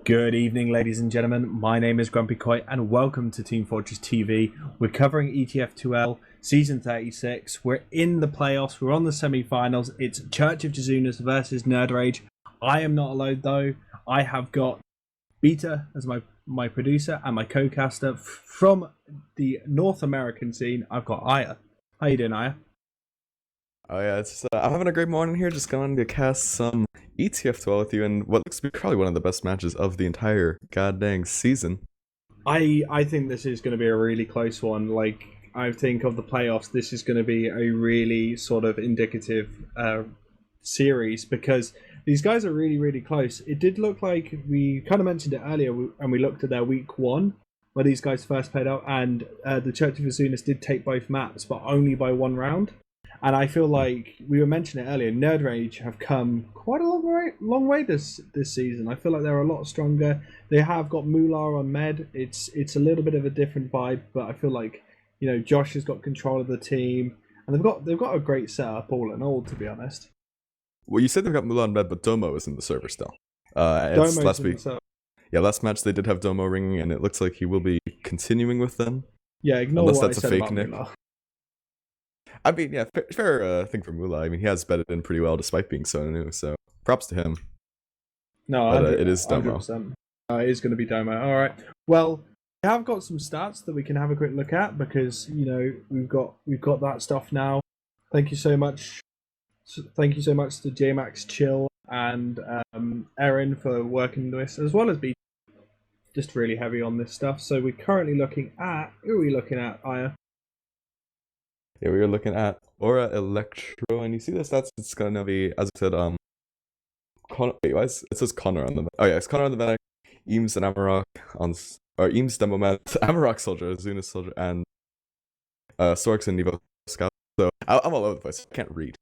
Good evening, ladies and gentlemen. My name is GrumpyKoi, and welcome to Team Fortress TV. We're covering ETF2L Season 36. We're in the playoffs. We're on the semi-finals. It's Church of Jezunis versus nerdRage. I am not alone, though. I have got Beta as my producer and my co-caster from the North American scene. I've got Ire. How you doing, Ire? Oh yeah, I'm having a great morning here. Just going to cast some ETF2L with you, and what looks to be probably one of the best matches of the entire goddamn season. I think this is going to be a really close one. Like, I think of the playoffs, this is going to be a really sort of indicative series because these guys are really, really close. It did look like, we kind of mentioned it earlier, and we looked at their week one where these guys first played out, and the Church of Jezunis did take both maps, but only by one round. And I feel like we were mentioning it earlier, nerdRage have come quite a long way this season. I feel like they're a lot stronger. They have got Moolah on med. It's a little bit of a different vibe, but I feel like, you know, Josh has got control of the team, and they've got a great setup all in all, to be honest. Well, you said they've got Moolah on med, but Domo is in the server still. Domo's last in week. the setup. Yeah, last match they did have Domo ringing, and it looks like he will be continuing with them. Yeah, ignore unless what that's I a said fake about nick. Moolah. I mean, yeah, fair thing for Moolah. I mean, he has bedded in pretty well despite being so new, so props to him. No, But it is Domo. 100%. It is going to be Domo. All right. Well, we have got some stats that we can have a quick look at because, you know, we've got that stuff now. Thank you so much. Thank you so much to JMax Chill and Erin for working this, as well as being just really heavy on this stuff. So we're currently looking at, who are we looking at, Aya? Yeah, we were looking at Aura Elektro, and you see the stats. It's gonna be, as I said, Connor, wait, it says Connor on the. Oh yeah, it's Connor on the medic, Eames and Amarok or Eames Demomat, Amarok soldier, Jezunis soldier, and Sorks and Nevo scout. So I'm all over the place. I can't read.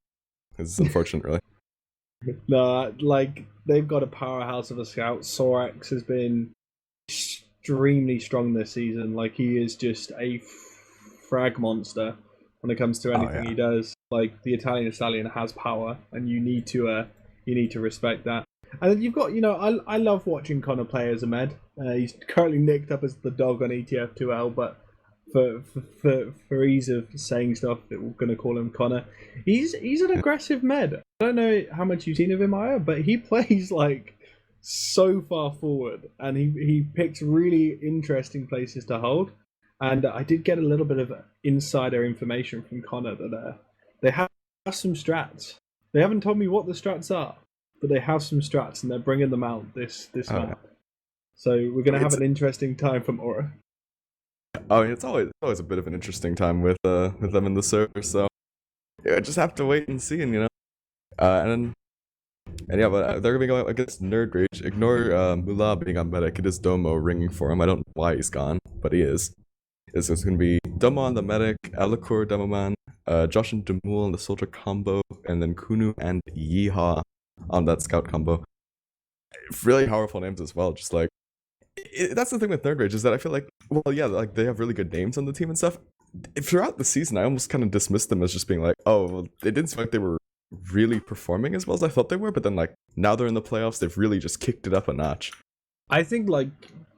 It's unfortunate, really. No, like, they've got a powerhouse of a scout. Sorax has been extremely strong this season. Like, he is just a frag monster when it comes to anything he does. Like, the Italian Stallion has power, and you need to respect that. And then you've got, you know, I love watching Connor play as a med. He's currently nicked up as the dog on ETF2L, but for ease of saying stuff, we're going to call him Connor. He's an aggressive med. I don't know how much you've seen of him, Aya, but he plays like so far forward, and he picks really interesting places to hold. And I did get a little bit of insider information from Connor that they have some strats. They haven't told me what the strats are, but they have some strats, and they're bringing them out this map. So we're going to have an interesting time from Aura. Oh, it's always a bit of an interesting time with them in the server. So yeah, just have to wait and see, and you know, and yeah, but they're gonna be going against nerdRage. Ignore Moolah being on medic. It is Domo ringing for him. I don't know why he's gone, but he is. It's going to be Domo on the medic, Elektro Demoman, Josh and Demul on the soldier combo, and then Kunu and Yeehaw on that scout combo. Really powerful names as well. Just like that's the thing with nerdRage, is that I feel like, well, yeah, like they have really good names on the team and stuff. Throughout the season, I almost kind of dismissed them as just being like, oh, well, it didn't seem like they were really performing as well as I thought they were. But then, like, now they're in the playoffs, they've really just kicked it up a notch. I think, like,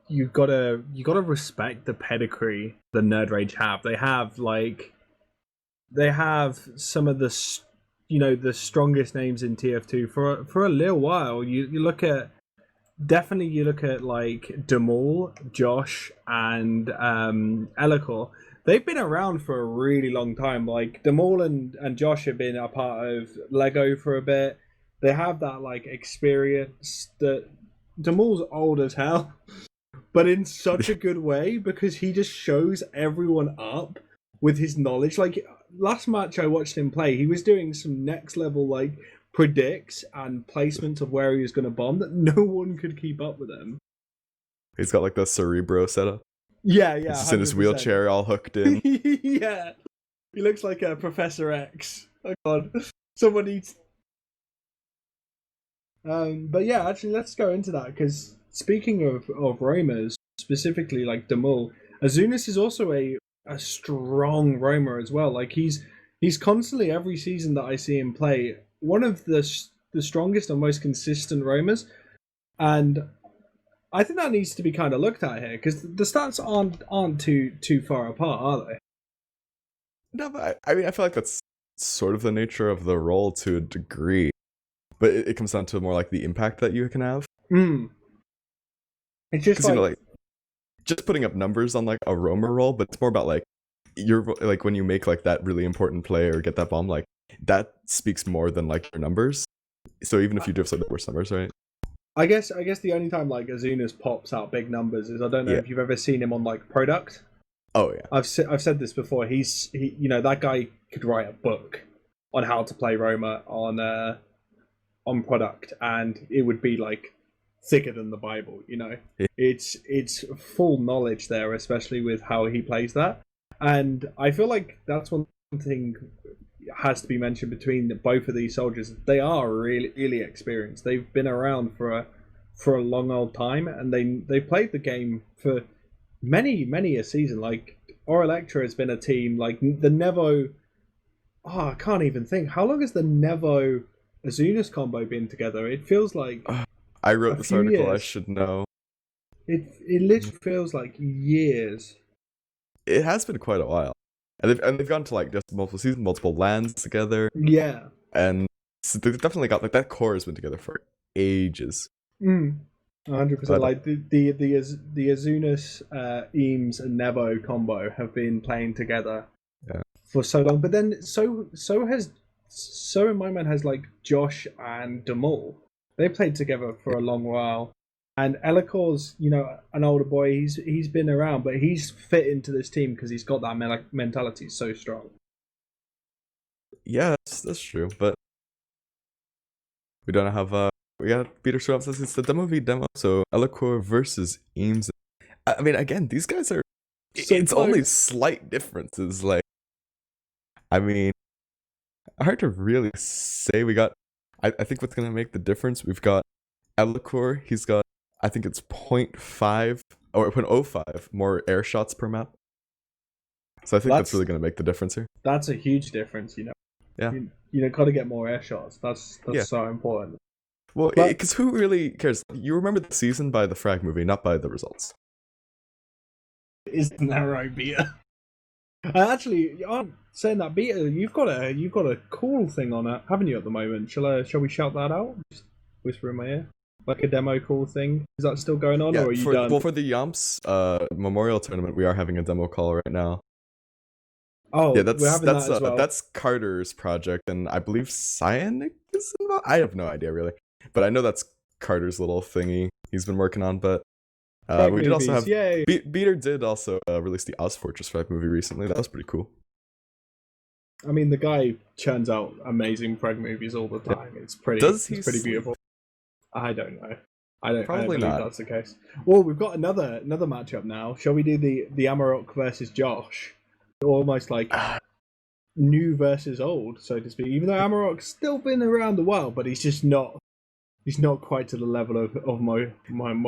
you gotta respect the pedigree the nerdRage have. They have some of the, you know, the strongest names in TF2 for a little while. You look at like Demul, Josh, and Elektro. They've been around for a really long time. Like, Demul and Josh have been a part of Lego for a bit. They have that, like, experience. That Demul's old as hell, but in such a good way, because he just shows everyone up with his knowledge. Like, last match I watched him play, he was doing some next level, like, predicts and placements of where he was going to bomb that no one could keep up with him. He's got like the Cerebro setup. Yeah. He's just in his wheelchair, all hooked in. Yeah, he looks like a Professor X. Oh god, someone needs. But yeah, actually, let's go into that, because speaking of roamers, specifically like Demul, Jezunis is also a strong roamer as well. Like, he's constantly, every season that I see him play, one of the strongest and most consistent roamers. And I think that needs to be kind of looked at here because the stats aren't too far apart, are they? No, but I mean, I feel like that's sort of the nature of the role to a degree, but it comes down to more like the impact that you can have. It's just like, like just putting up numbers on like a roamer role, but it's more about like you're like when you make like that really important play or get that bomb, like that speaks more than like your numbers. So even if you do have the worst numbers, right? I guess the only time like Jezunis pops out big numbers is I don't know if you've ever seen him on like Product. Oh yeah, I've said this before. He that guy could write a book on how to play Roma on Product, and it would be like thicker than the Bible. It's full knowledge there, especially with how he plays that. And I feel like that's one thing has to be mentioned between both of these soldiers. They are really, really experienced. They've been around for a long old time, and they played the game for many a season. Like Elektro has been a team like the Nevo. Oh, I can't even think. How long has the Nevo Jezunis combo been together? It feels like I wrote this article. Years. I should know. It literally feels like years. It has been quite a while, and they've gone to like just multiple seasons, multiple lands together. Yeah, and so they've definitely got like that core has been together for ages. 100%. Like the Jezunis, Eames, and Nevo combo have been playing together for so long. But then so in my mind has like Josh and Demal. They played together for a long while. And Elikor's, an older boy. He's been around, but he's fit into this team because he's got that mentality so strong. Yeah, that's true. But we don't have we got Peter show up since it's the demo v demo. So Elekor versus Eames. I mean, again, these guys are. It's only slight differences. Like, I mean, hard to really say. We got. I think what's gonna make the difference. We've got Elekor. He's got. I think it's 0.5 or 0.05 more air shots per map. So I think that's really going to make the difference here. That's a huge difference, Yeah. You got to get more air shots. That's so important. Well, because who really cares? You remember the season by the frag movie, not by the results. Isn't that right, Beta? Actually, I'm saying that, Beta, you've got a cool thing on it, haven't you, at the moment? Shall we shout that out? Just whisper in my ear. Like a demo call thing? Is that still going on, or are you done? Well, for the Yomps Memorial Tournament, we are having a demo call right now. Oh, yeah, that's Carter's project, and I believe Cyanic is involved? I have no idea, really. But I know that's Carter's little thingy he's been working on, but we did also have... Beater did also release the S36 frag movie recently. That was pretty cool. I mean, the guy churns out amazing frag movies all the time. Yeah. It's pretty beautiful. I don't know. I don't believe that's the case. Well, we've got another matchup now. Shall we do the Amarok versus Josh? Almost like new versus old, so to speak. Even though Amarok's still been around a while, but he's just not. He's not quite to the level of my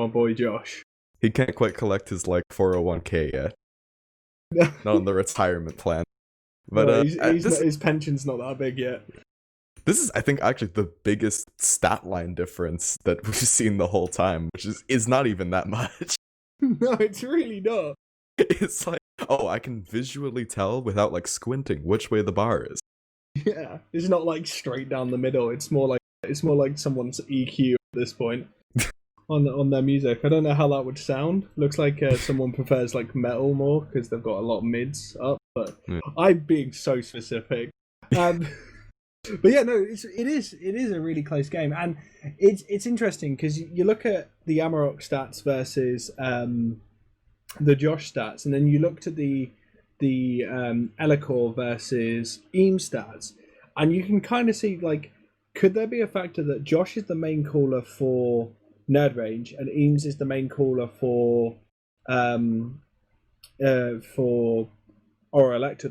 boy Josh. He can't quite collect his like 401k yet. Not on the retirement plan. But no, his pension's not that big yet. This is, I think, actually the biggest stat line difference that we've seen the whole time, which is not even that much. No, it's really not. It's like, oh, I can visually tell without like squinting which way the bar is. Yeah, it's not like straight down the middle. It's more like someone's EQ at this point on their music. I don't know how that would sound. Looks like someone prefers like metal more because they've got a lot of mids up. But I'm being so specific. But yeah, no, it is a really close game, and it's interesting because you look at the Amarok stats versus the Josh stats, and then you looked at the Elekor versus Eames stats, and you can kind of see like, could there be a factor that Josh is the main caller for nerdRage and Eames is the main caller for Elektro,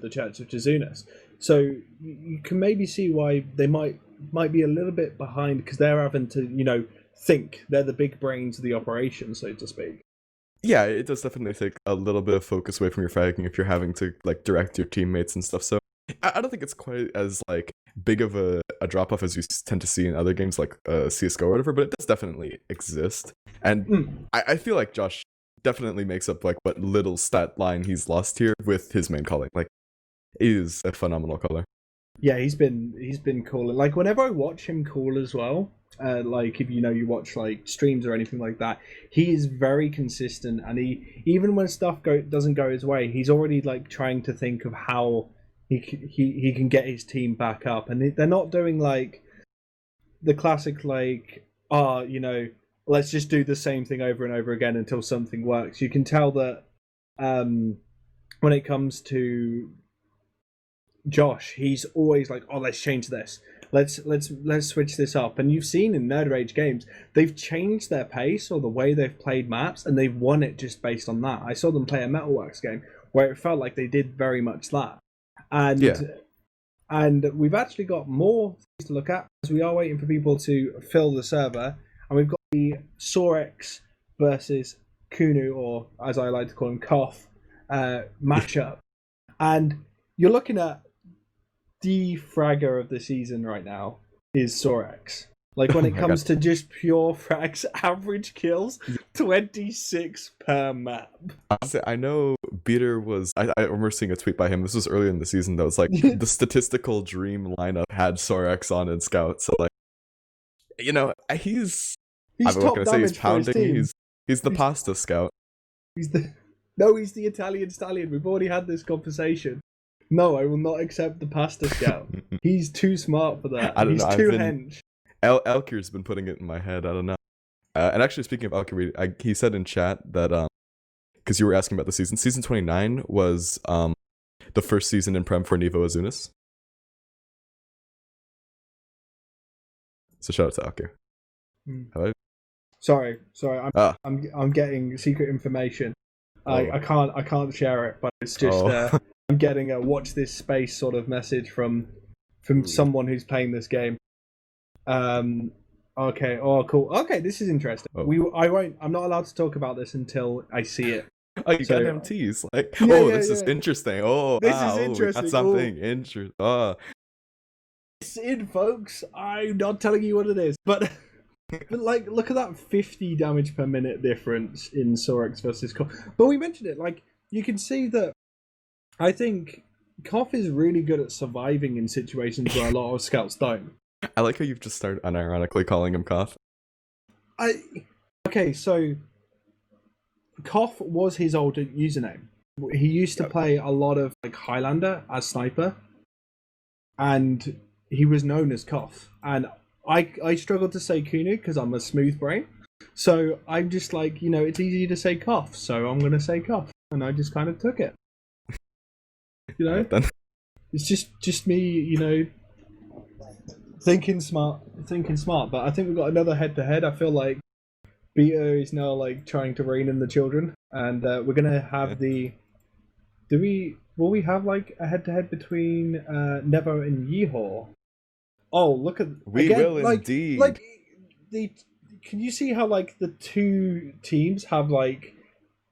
the Church of Jezunis? So you can maybe see why they might be a little bit behind because they're having to, think. They're the big brains of the operation, so to speak. Yeah, it does definitely take a little bit of focus away from your fragging if you're having to like direct your teammates and stuff. So I don't think it's quite as like big of a drop off as you tend to see in other games like CS:GO or whatever, but it does definitely exist. And I feel like Josh definitely makes up like what little stat line he's lost here with his main calling. Like, he is a phenomenal caller. Yeah, he's been cool. Like whenever I watch him call as well, like if you watch like streams or anything like that, he is very consistent, and he even when stuff doesn't go his way, he's already like trying to think of how he can get his team back up, and they're not doing like the classic like let's just do the same thing over and over again until something works. You can tell that when it comes to Josh, he's always like, "Oh, let's change this. Let's switch this up." And you've seen in nerdRage games, they've changed their pace or the way they've played maps, and they've won it just based on that. I saw them play a Metalworks game where it felt like they did very much that. And we've actually got more things to look at as we are waiting for people to fill the server, and we've got the Sorex versus Kunu, or as I like to call him, Koff, matchup, and you're looking at the fragger of the season right now is Sorex. Like when it comes to just pure frags, average kills, 26 per map. I know Beater was. I remember seeing a tweet by him. This was earlier in the season that was like the statistical dream lineup had Sorex on in Scout. So like, he's I'm not gonna say he's pounding. He's the pasta Scout. He's the Italian stallion. We've already had this conversation. No, I will not accept the pasta Scout. He's too smart for that. He's too hench. Elkier's been putting it in my head. I don't know. And actually, speaking of Elkier, he said in chat that because you were asking about the season. Season 29 was the first season in Prem for Nevo Jezunis. So shout out to Elkier. Hello. Sorry. I'm getting secret information. I can't share it, but it's just I'm getting a watch this space sort of message from someone who's playing this game. Okay. Oh, cool. Okay, this is interesting. I'm not allowed to talk about this until I see it. Oh, you got them teas. Like, this is interesting. Oh, this is interesting. That's something interesting. It's in, folks. I'm not telling you what it is, but like, look at that 50 damage per minute difference in Sorex versus Koff. But we mentioned it. Like, you can see that. I think Koff is really good at surviving in situations where a lot of scouts don't. I like how you've just started unironically calling him Koff. Okay, so Koff was his old username. He used to play a lot of like Highlander as sniper, and he was known as Koff. And I struggled to say Kunu because I'm a smooth brain. So I'm just like, it's easy to say Koff, so I'm going to say Koff. And I just kind of took it. It's just me, thinking smart. But I think we've got another head-to-head. I feel like Beta is now like trying to rein in the children, and we're gonna have will we have like a head-to-head between Nevo and Yeehor? Oh, look at we again, will indeed. Like can you see how like the two teams have like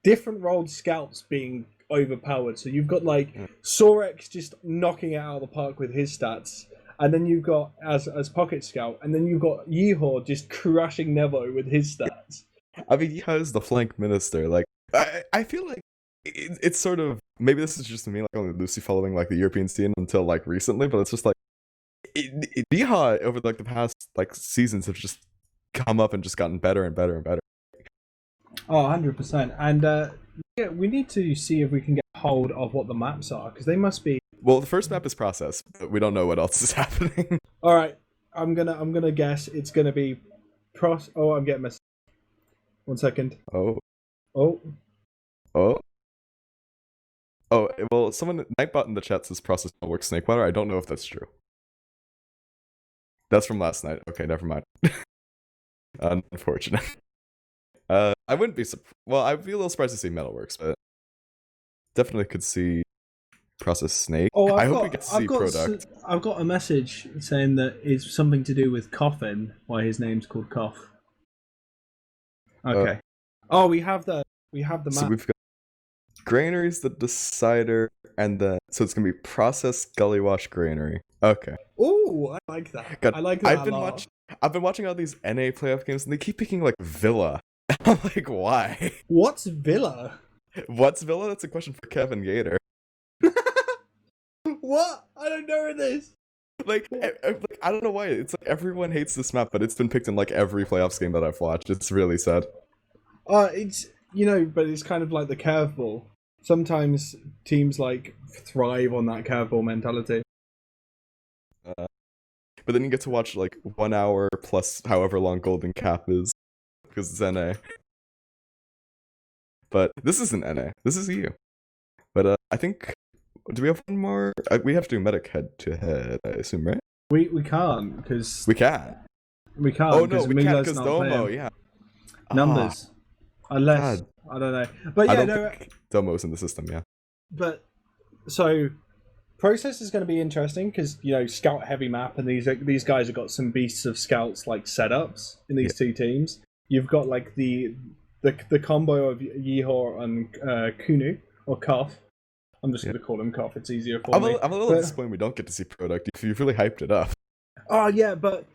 different rolled scouts being overpowered? So you've got like Sorex just knocking it out of the park with his stats, and then you've got as Pocket Scout, and then you've got Yeehor just crushing Nevo with his stats. I mean, Yeehor is the flank minister. Like, I feel like it's sort of, maybe this is just me like only loosely following like the European scene until like recently, but it's just like Yeehor over like the past like seasons have just come up and just gotten better and better and better. Oh, 100%. And we need to see if we can get hold of what the maps are, because they must be. Well, the first map is process, but we don't know what else is happening. All right, I'm gonna guess it's gonna be Oh, I'm getting messed. 1 second. Oh. Well, someone Nightbot in the chat says process don't work Snakewater. I don't know if that's true. That's from last night. Okay, never mind. Unfortunate. I wouldn't be well, I'd be a little surprised to see Metalworks, but definitely could see Process Snake. Oh, I hope we get to see Product. I've got a message saying that it's something to do with Coffin, why his name's called Koff. Okay. We have the map. So we've got Granary's the decider, and then so it's gonna be process gully wash granary. Okay. Oh, I like that. God, I like that a lot. I've been watching all these NA playoff games, and they keep picking like Villa. I'm like, why? What's Villa? What's Villa? That's a question for Kevin Gator. What? I don't know this. Like, I don't know why. It's like everyone hates this map, but it's been picked in like every playoffs game that I've watched. It's really sad. It's but it's kind of like the curveball. Sometimes teams like thrive on that curveball mentality. But then you get to watch like 1 hour plus however long Golden Cap is, because it's NA. But this isn't NA. This is EU. But I think, do we have one more? We have to do medic head to head, I assume, right? We can't because We can't. we can't. Oh no, we can't Mila's because not Domo. playing. Yeah. Numbers, unless God. I don't know. But I yeah, don't think Domo's in the system. Yeah. But so process is going to be interesting because scout heavy map, and these guys have got some beasts of scouts like setups in these two teams. You've got like the combo of Yehor and Kunu or Koff. I'm just going to call him Koff. It's easier for me. I'm a little disappointed we don't get to see product. You've really hyped it up. Oh yeah, but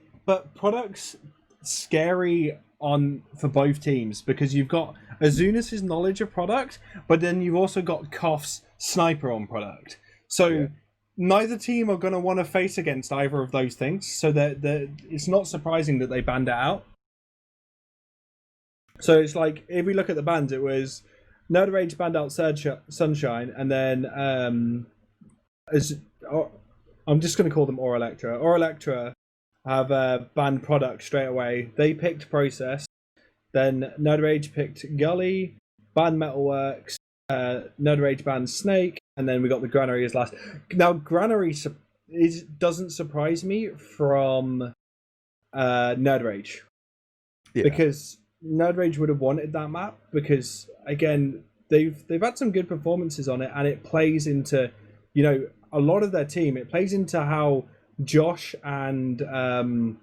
product's scary for both teams because you've got Jezunis' knowledge of product, but then you've also got Koff's sniper on product. So neither team are going to want to face against either of those things. So it's not surprising that they banned it out. So it's like if we look at the bans, it was nerdRage banned out Sunshine, and then I'm just going to call them Elektro. Elektro have banned product straight away. They picked process. Then nerdRage picked Gully, banned Metalworks. nerdRage banned Snake, and then we got the Granary as last. Now Granary doesn't surprise me from nerdRage because nerdRage would have wanted that map because again they've had some good performances on it, and it plays into a lot of their team. It plays into how Josh and Demul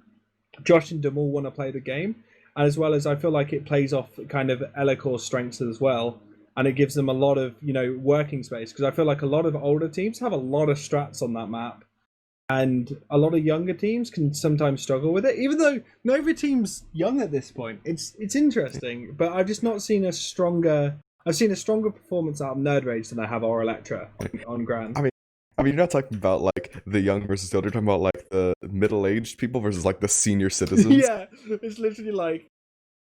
want to play the game, and as well as I feel like it plays off kind of Elekor's strengths as well, and it gives them a lot of working space because I feel like a lot of older teams have a lot of strats on that map, and a lot of younger teams can sometimes struggle with it. Even though Nova team's young at this point, it's interesting, but I've just not seen a stronger. I've seen a stronger performance out of nerdRage than I have Elektra on Grand. I mean, you're not talking about like the young versus the old. You're talking about like the middle-aged people versus like the senior citizens. Yeah, it's literally like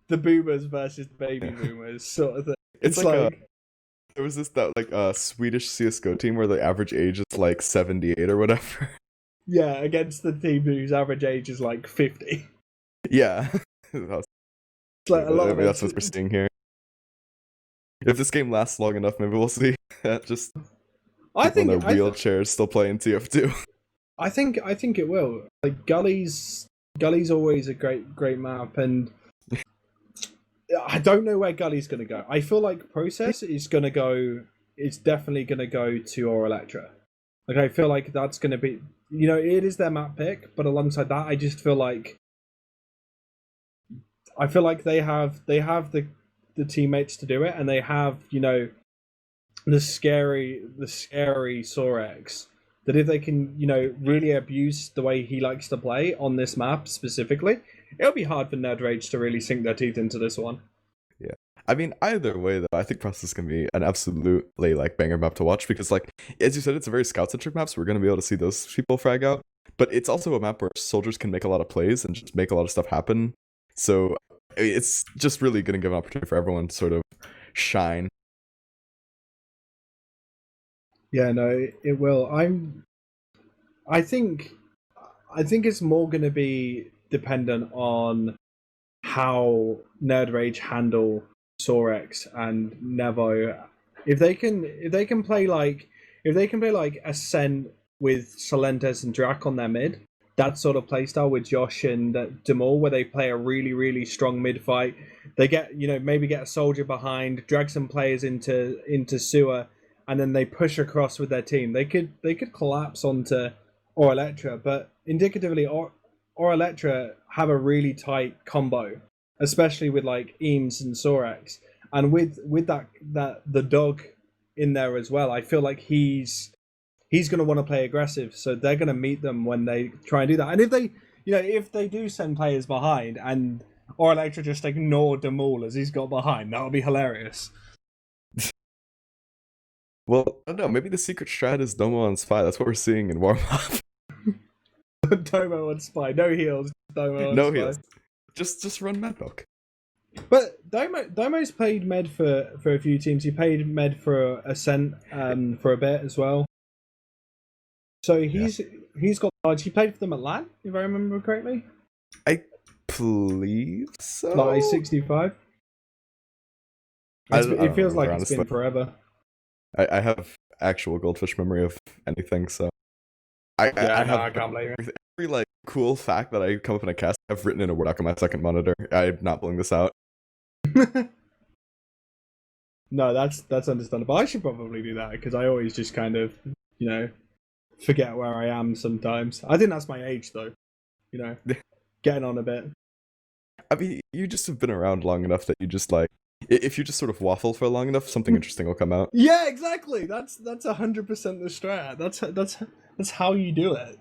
the boomers versus the baby boomers sort of thing. It's like there was this Swedish CS:GO team where the average age is like 78 or whatever. Yeah, against the team whose average age is like 50. Yeah, It's like a lot of that's what we're seeing here. If this game lasts long enough, maybe we'll see. Just I think in their wheelchairs still playing TF2. I think it will. Like Gully's always a great map, and I don't know where Gully's going to go. I feel like Process is going to go. It's definitely going to go to Elektra. Like I feel like that's going to be. It is their map pick, but alongside that, I just feel like. I feel like they have the teammates to do it, and they have the scary Sorex, that if they can really abuse the way he likes to play on this map specifically, it'll be hard for nerdRage to really sink their teeth into this one. Yeah, I mean either way though, I think Process can be an absolutely like banger map to watch because like as you said, it's a very scout centric map, so we're gonna be able to see those people frag out. But it's also a map where soldiers can make a lot of plays and just make a lot of stuff happen. So it's just really gonna give an opportunity for everyone to sort of shine. Yeah, no, it will. I think it's more going to be dependent on how nerdRage handle Sorex and Nevo. If they can play like Ascent with Solentes and Drac on their mid, that sort of playstyle with Josh and Demul, where they play a really, really strong mid fight. They get maybe get a soldier behind, drag some players into sewer, and then they push across with their team. They could collapse onto Elektra, but indicatively, Elektra have a really tight combo, especially with like Eames and Sorex, and with that the dog in there as well. I feel like he's going to want to play aggressive, so they're going to meet them when they try and do that. And if they do send players behind, or Elektro just ignored them all as he's got behind, that would be hilarious. Well, I don't know. Maybe the secret strat is Domo on Spy. That's what we're seeing in warm up. Domo on Spy, no heals. Domo on no Spy. heals. Just run Medbook. But Domo's played med for a few teams. He played med for Ascent for a bit as well. So he's got large. He played for them at LAN, if I remember correctly. I believe so. Like 65. It feels like it's been forever. I have actual goldfish memory of anything, so I can't blame you. Every like cool fact that I come up in a cast, I've written in a Word doc on my second monitor. I'm not pulling this out. No, that's understandable. I should probably do that because I always just kind of, forget where I am sometimes. I think that's my age, though. Getting on a bit. I mean, you just have been around long enough that you just like, if you just sort of waffle for long enough, something interesting will come out. Yeah, exactly. That's 100% the strat. That's how you do it.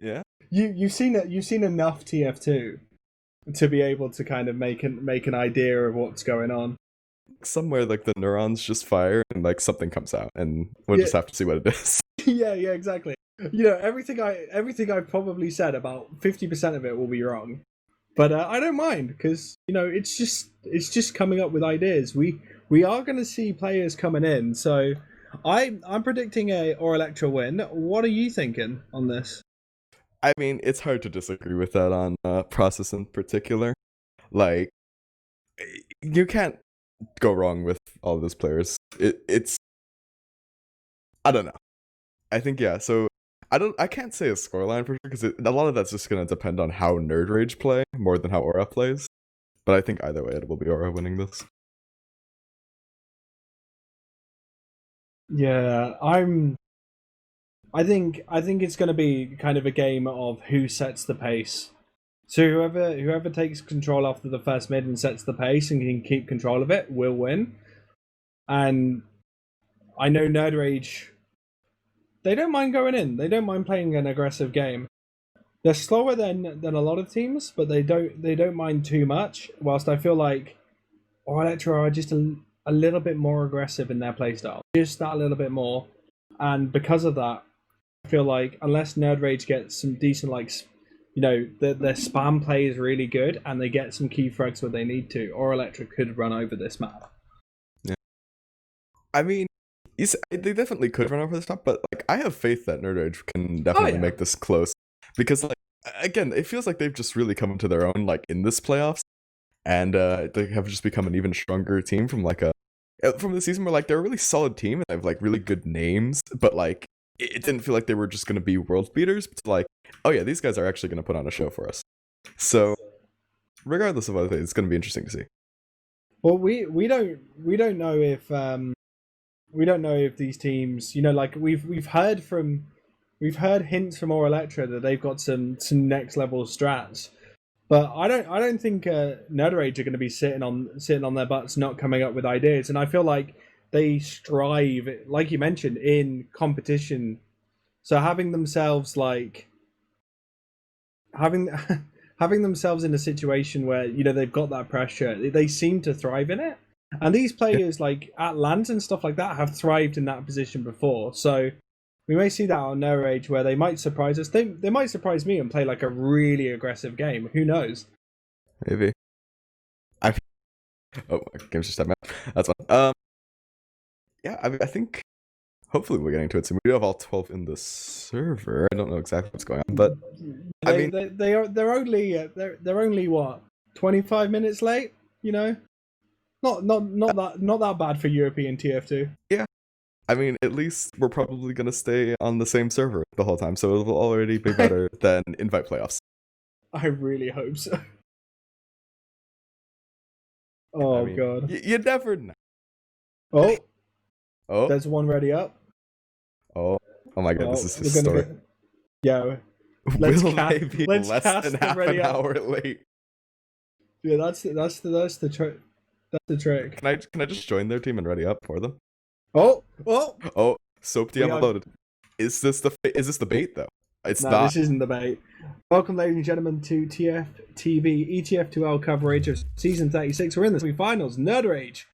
Yeah. You've seen enough TF2 to be able to kind of make an idea of what's going on. Somewhere like the neurons just fire and like something comes out, and we'll just have to see what it is. Yeah, exactly. Everything I've probably said, about 50% of it will be wrong. But I don't mind because it's just coming up with ideas. We are going to see players coming in, so I'm predicting a Elektro win. What are you thinking on this? I mean, it's hard to disagree with that on process in particular. Like, you can't go wrong with all of those players. It's I don't know. I think so. I can't say a scoreline for sure because a lot of that's just gonna depend on how nerdRage play more than how Aura plays. But I think either way it will be Aura winning this. Yeah, I think it's going to be kind of a game of who sets the pace. So whoever takes control after the first mid and sets the pace and can keep control of it will win. And I know nerdRage, they don't mind going in. They don't mind playing an aggressive game. They're slower than a lot of teams, but they don't mind too much. Whilst I feel like Elektro are just a little bit more aggressive in their playstyle, just that little bit more. And because of that, I feel like unless nerdRage gets some decent their spam play is really good and they get some key frags where they need to, or Elektro could run over this map. Yeah, I mean, they definitely could run over this map, but like I have faith that nerdRage can definitely make this close because like again, it feels like they've just really come into their own like in this playoffs, and they have just become an even stronger team from the season where like they're a really solid team and they have like really good names, but like it didn't feel like they were just going to be world beaters, but like, oh yeah, these guys are actually going to put on a show for us. So regardless of other things, it's going to be interesting to see. Well, we don't know if these teams, like we've heard hints from Elektro that they've got some next level strats, but I don't think nerdRage are going to be sitting on their butts not coming up with ideas, and I feel like they strive, like you mentioned, in competition. So having themselves having themselves in a situation where they've got that pressure, they seem to thrive in it. And these players like at LANs and stuff like that have thrived in that position before. So we may see that on nerdRage where they might surprise us. They might surprise me and play like a really aggressive game. Who knows? Maybe. Oh, my game's just out. That's fine. Yeah, I think hopefully we're getting to it soon. We do have all 12 in the server. I don't know exactly what's going on, but they're only what, 25 minutes late. Not that bad for European TF2. Yeah, I mean at least we're probably gonna stay on the same server the whole time, so it will already be better than invite playoffs. I really hope so. Oh god, you never know. Oh, there's one ready up. Oh my god, this is historic. Yeah, let's be less than half an hour late. Yeah, that's the trick. That's the trick. Can I just join their team and ready up for them? Oh, Oh, Soap we DM are. loaded. Is this the bait though? It's No, not. this isn't the bait. Welcome, ladies and gentlemen, to TF2 ETF2L coverage of season 36. We're in the semi-finals. nerdRage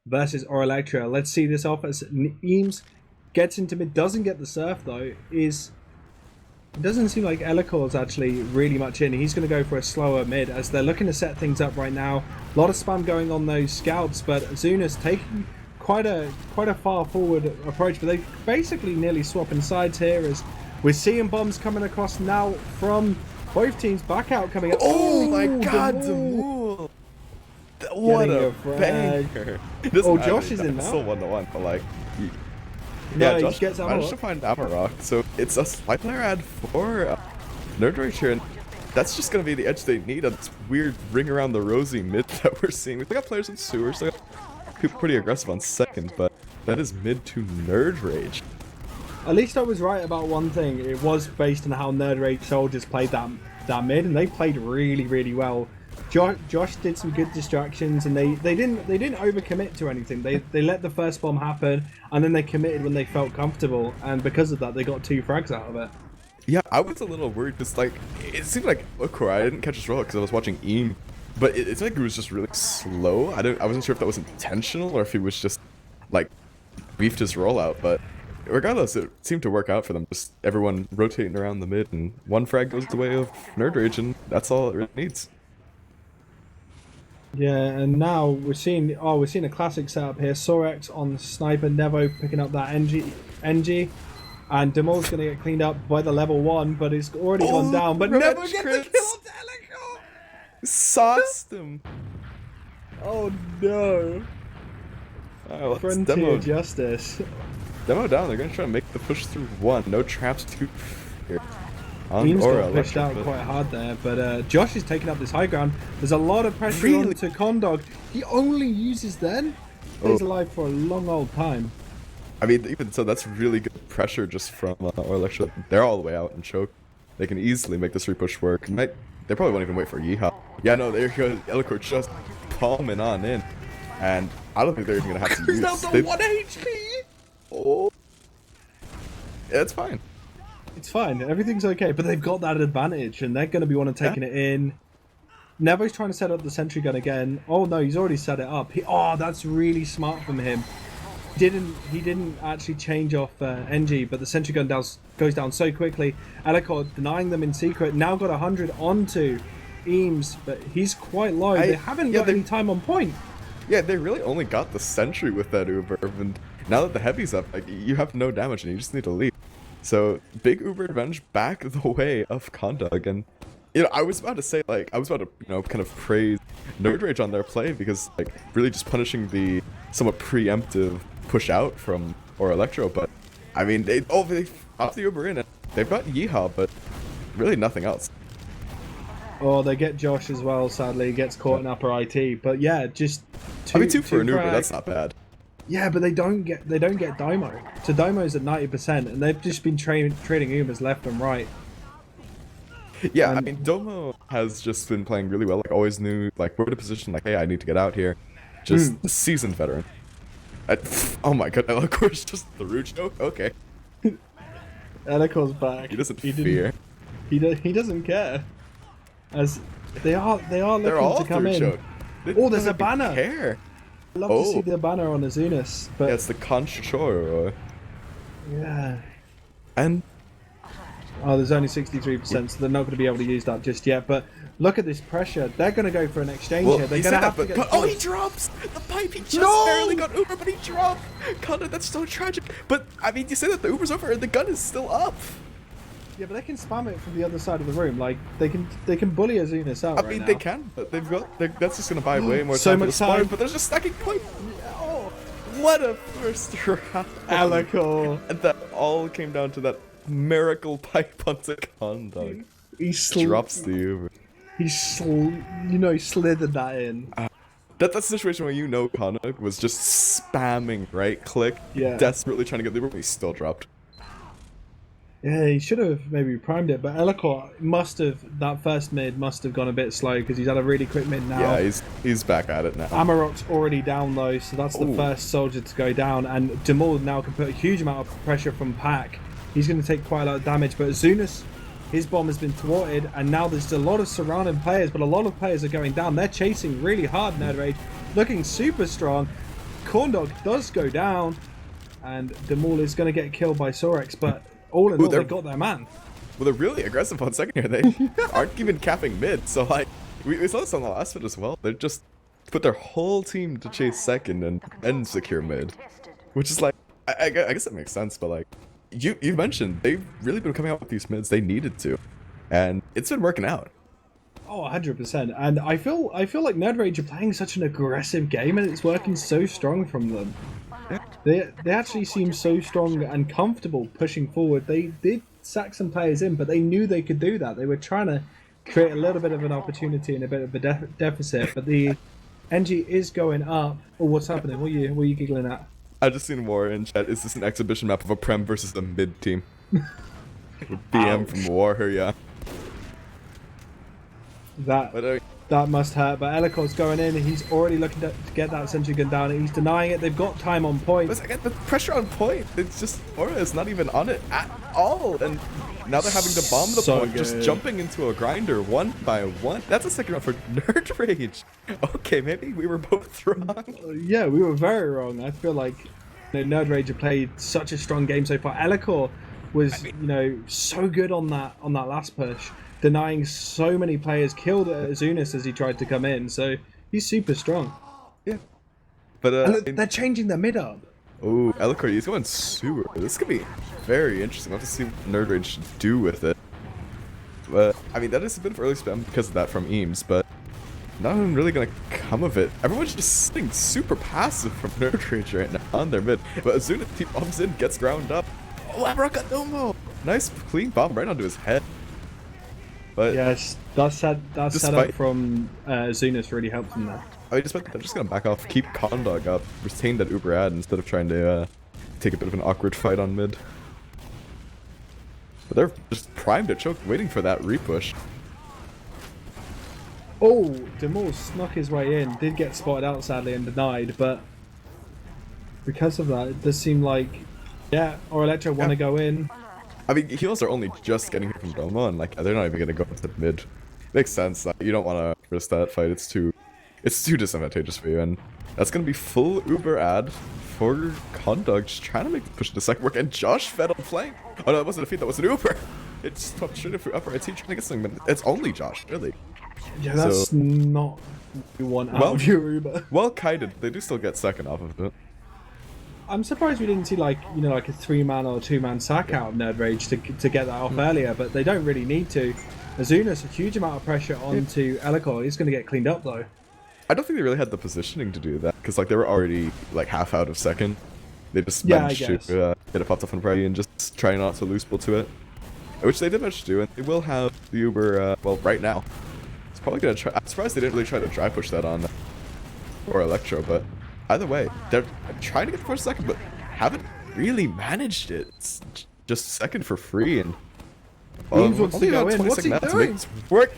versus Elektro. Let's see this off as Eames gets into mid. Doesn't get the surf though. It doesn't seem like Elektro is actually really much in. He's going to go for a slower mid as they're looking to set things up right now. A lot of spam going on those scouts, but Jezunis taking quite a far forward approach. But they basically nearly swapping sides here as we're seeing bombs coming across now from both teams. Back out coming up. Oh my God, Demul! What a banger! Josh is in now. Still 1-1, but like, No, Josh he gets managed to find Amarok. So it's a spy player ad for nerdRage here, and that's just gonna be the edge they need on this weird ring around the rosy mid that we're seeing. We got players in sewers, they got people pretty aggressive on second, but that is mid to nerdRage. At least I was right about one thing. It was based on how nerdRage soldiers played that mid, and they played really well. Josh did some good distractions, and they didn't overcommit to anything. They let the first bomb happen, and then they committed when they felt comfortable, and because of that, they got 2 frags out of it. Yeah, I was a little worried because like it seemed like I didn't catch his roll because I was watching Eam, but it's like it was just really slow. I wasn't sure if that was intentional or if he was just like beefed his rollout, but regardless, it seemed to work out for them. Just everyone rotating around the mid, and 1 frag goes the way of nerdRage, and that's all it really needs. Yeah, and now we're seeing a classic setup here. Sorex on sniper, Nevo picking up that NG, and Demol's gonna get cleaned up by the level 1, but it's already gone down. But Nevo gets the kill on Elektro! Sauced him. Oh no! Oh, Frontier Demo justice. down. They're gonna try to make the push through 1. No traps 2 here. Teams got pushed out quite hard there, but Josh is taking up this high ground. There's a lot of pressure onto Condog. He only uses then. He's alive for a long old time. I mean, even so, that's really good pressure just from Elektro. They're all the way out and choke. They can easily make this repush work. They probably won't even wait for Yeehaw. Yeah, no, there goes Elektro just palming on in, and I don't think they're even gonna have to use. Down to 1 HP. Oh, yeah, it's fine. It's fine. Everything's okay, but they've got that advantage, and they're going to be one taking it in. Nevo's trying to set up the sentry gun again. Oh no, he's already set it up. That's really smart from him. He didn't actually change off NG, but the sentry gun goes down so quickly. Elektro denying them in secret. Now got 100 onto Eames, but he's quite low. They haven't got any time on point. Yeah, they really only got the sentry with that Uber, and now that the heavy's up, like, you have no damage and you just need to leave. So, big Uber advantage back the way of Condog, and, I was about to, kind of praise nerdRage on their play, because, like, really just punishing the somewhat preemptive push out from Elektro, but, I mean, they off the Uber in, and they've got Yeehaw, but really nothing else. Oh, they get Josh as well, sadly. He gets caught in upper IT, but yeah, just 2 for an Uber, that's not bad. Yeah, but they don't get Domo. So Domo's at 90%, and they've just been trading Ubers left and right. Yeah, I mean, Domo has just been playing really well. Like, always knew, like, we're in a position, like, hey, I need to get out here. Just a seasoned veteran. Oh my god, Elektro's just the root joke? Okay. Elektro's back. He doesn't fear. He doesn't care. As they are looking to come in. Oh, there's a banner. Care. I'd love to see the banner on Jezunis, but yeah, it's the Conchor. Yeah. And there's only 63%, so they're not going to be able to use that just yet. But look at this pressure. They're going to go for an exchange here. They're going to have to get he drops the pipe. He just barely got Uber, but he dropped. God, that's so tragic. But I mean, you say that the Uber's over and the gun is still up. Yeah, but they can spam it from the other side of the room. Like they can bully Jezunis out. I mean, they can, but that's just gonna buy way more so time. much time. But there's just stacking point. Oh, what a first round! Elektro. And that all came down to that miracle pipe onto Condog. He drops the Uber. He slithered that in. That's the situation where Condog was just spamming right click, desperately trying to get the Uber, but he still dropped. Yeah, he should have maybe primed it, but Elektro must have, that first mid must have gone a bit slow because he's had a really quick mid now. Yeah, he's back at it now. Amarok's already down though, so that's the first soldier to go down, and Demol now can put a huge amount of pressure from Pack. He's going to take quite a lot of damage, but Jezunis, his bomb has been thwarted, and now there's a lot of surrounding players, but a lot of players are going down. They're chasing really hard, nerdRage, looking super strong. Corndog does go down, and Demol is going to get killed by Sorex, but all in all, they got their man. Well, they're really aggressive on second here. They aren't even capping mid, so like, we saw this on the last bit as well. They're just put their whole team to chase second and secure mid, which is like, I guess it makes sense, but like, you mentioned, they've really been coming out with these mids they needed to, and it's been working out. Oh, 100%. And I feel like nerdRage are playing such an aggressive game, and it's working so strong from them. They actually seem so strong and comfortable pushing forward. They did sack some players in, but they knew they could do that. They were trying to create a little bit of an opportunity and a bit of a deficit, but the NG is going up. Oh, what's happening? What are you giggling at? I just seen War in chat. Is this an exhibition map of a Prem versus a mid team? BM from War here, yeah. That must hurt, but Eleko's going in. He's already looking to get that sentry gun down. He's denying it. They've got time on point. But again, the pressure on point. It's just Aura is not even on it at all, and now they're having to bomb the point, just jumping into a grinder one by one. That's a second round for nerdRage. Okay, maybe we were both wrong. Yeah, we were very wrong. I feel like nerdRage have played such a strong game so far. Elekor was, so good on that last push, denying so many players, killed Jezunis as he tried to come in, so he's super strong. Yeah. But they're changing their mid up. Oh, Elektro, he's going super. This could be very interesting. I'll have to see what nerdRage should do with it. But I mean, that is a bit of early spam because of that from Eames, but nothing really gonna come of it. Everyone's just sitting super passive from nerdRage right now on their mid. But as soon as he bumps in, gets ground up. Oh, Abracadabra! Nice clean bomb right onto his head. But yes, that setup from Jezunis really helped him there. I mean, they're just gonna back off, keep Condog up, retain that Uber ad instead of trying to take a bit of an awkward fight on mid. But they're just primed to choke, waiting for that repush. Oh, Demol snuck his way in, did get spotted out sadly and denied, but because of that, it does seem like, or Elektro want to go in. I mean, heals are only just getting hit from Domo, and like they're not even gonna go into mid. Makes sense. You don't want to risk that fight. It's too disadvantageous for you, and that's gonna be full Uber ad for Condog, just trying to make the push to second work, and Josh fed on flank. Oh no, that wasn't a feed, that was an Uber. It just popped straight up for upper. It's trying to get something, but it's only Josh, really. Yeah, that's not what you want out of your Uber. Well kited. They do still get second off of it. I'm surprised we didn't see like a 3-man or 2-man sack out of nerdRage to get that off earlier, but they don't really need to. Jezunis, a huge amount of pressure onto Elekor. He's going to get cleaned up though. I don't think they really had the positioning to do that because like they were already like half out of second. They just managed to get it popped off on Prey and just try not to lose to it, which they did manage to do, and they will have the Uber. Well, right now, it's probably gonna try. I'm surprised they didn't really try to dry push that on or Elektro, but either way, they're trying to get the first second, but haven't really managed it. It's just second for free, and Eames wants to go in. What's he doing? Work.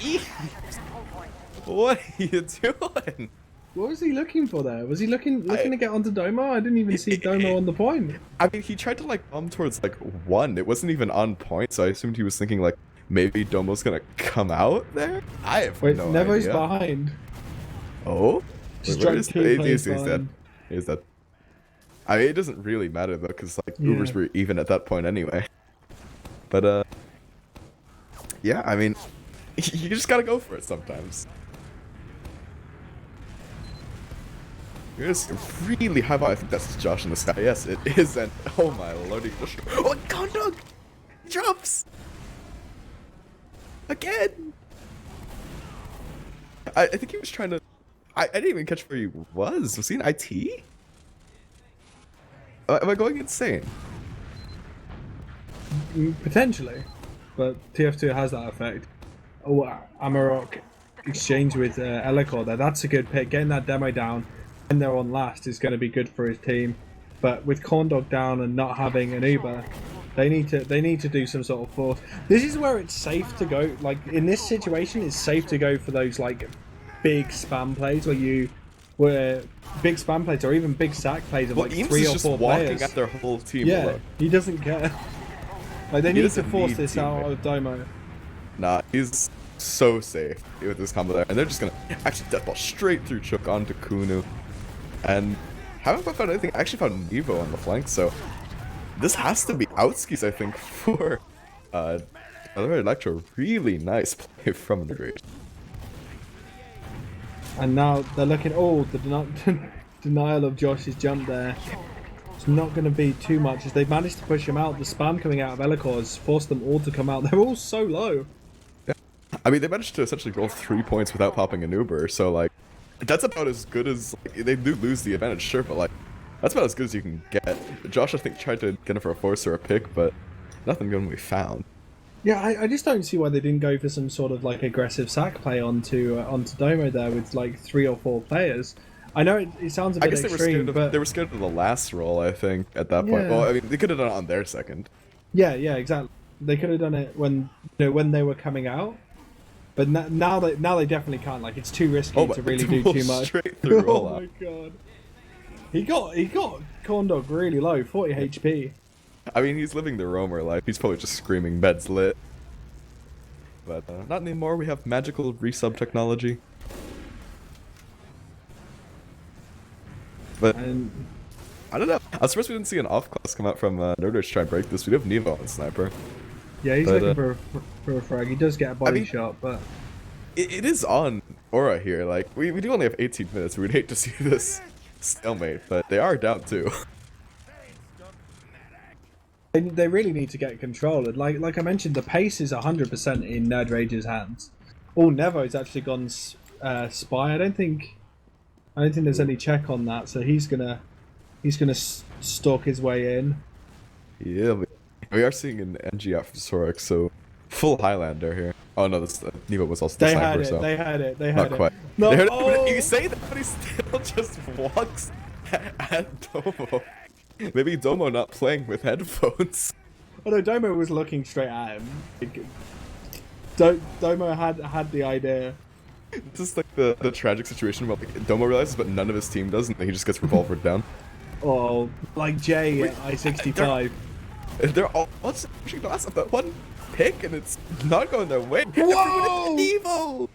What are you doing? What was he looking for there? Was he looking to get onto Domo? I didn't even see Domo on the point. I mean, he tried to like bomb towards like 1. It wasn't even on point, so I assumed he was thinking like maybe Domo's gonna come out there. I have no idea. Nevo's behind. Oh, he's dead. He's dead. I mean, it doesn't really matter though, because like Ubers were even at that point anyway. But yeah, I mean, you just gotta go for it sometimes. You're just really high bar. I think that's Josh in the sky. Yes, it is. And oh my lord, oh, Condog drops again. I think he was trying to. I didn't even catch where he was. Was he in IT? Am I going insane? Potentially, but TF2 has that effect. Oh, Amarok exchange with Elekor there. That's a good pick. Getting that demo down when they're on last is going to be good for his team. But with Corndog down and not having an Uber, They need to do some sort of force. This is where it's safe to go. Like in this situation, it's safe to go for those like big spam plays where big spam plays or even big sack plays of like Eames 3 is or just 4 walking players. at their whole team. Yeah, alone. he doesn't care. Like they need to force this out teammate. of Domo. Nah, he's so safe with this combo there, and they're just gonna actually deathball straight through Chook onto Kunu, and haven't found anything. I actually found Nevo on the flank, so this has to be outskis, I think, for another Elektro. Really nice play from the Great. And now they're looking. Oh, the denial of Josh's jump there. It's not going to be too much as they've managed to push him out. The spam coming out of Elektro has forced them all to come out. They're all so low. Yeah. I mean, they managed to essentially roll 3 points without popping an Uber, so like, that's about as good as like, they do lose the advantage, sure, but like, that's about as good as you can get. Josh, I think, tried to get him for a force or a pick, but nothing good we found. Yeah, I just don't see why they didn't go for some sort of like aggressive sack play onto Domo there with like 3 or 4 players. I know it sounds a bit extreme, but they were scared of the last roll, I think, at that point. Yeah. Well, I mean, they could have done it on their second. Yeah, exactly. They could have done it when when they were coming out, but now they definitely can't. Like it's too risky to really do too much. Straight through roll Oh my god, he got corn dog really low, 40 HP. I mean, he's living the roamer life. He's probably just screaming "Bed's lit." But not anymore. We have magical resub technology. But And I don't know. I was surprised we didn't see an off class come out from nerdRage try and break this. We do have Nevo on sniper. yeah, he's looking for a frag. He does get a body shot, but It is on Aura here. Like we do only have 18 minutes. We'd hate to see this stalemate, but they are down too. they really need to get control. And like I mentioned, the pace is 100% in nerdRage's hands. Oh, Nevo's actually gone spy. I don't think there's any check on that, so he's gonna stalk his way in. Yeah, we are seeing an NG out from Sorek, so full Highlander here. Oh no, this Nevo was also the sniper, so They had it. not quite. No, They heard it, oh! but you say that, but he still just walks at Domo. Maybe Domo not playing with headphones. Oh no, Domo was looking straight at him. Domo had the idea. This is like the tragic situation where like, Domo realizes, but none of his team does, and then he just gets revolvered down. Oh, like Jay at I-65. They're all actually lost of that one pick, and it's not going their way. Whoa! Evo!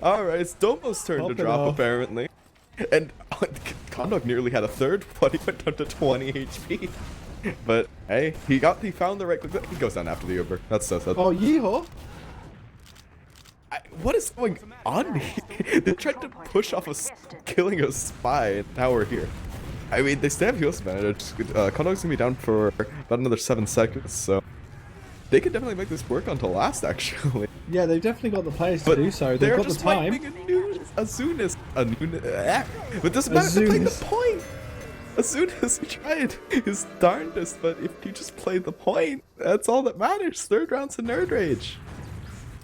Alright, it's Domo's turn to Pop it drop, off. apparently. And Kondog nearly had a third, but he went down to 20 HP. But hey, he found the right click. He goes down after the Uber. That's so sad. Oh, yeehaw! What is going on here? They tried to push off killing a spy, and now we're here. I mean, they still have heals advantage. Kondog's gonna be down for about another 7 seconds, so they could definitely make this work until last, actually. Yeah, they've definitely got the players to do so. They've got the time. But it doesn't matter, they played the point! Azunis tried his darndest, but if you just play the point, that's all that matters. Third round's a nerdRage.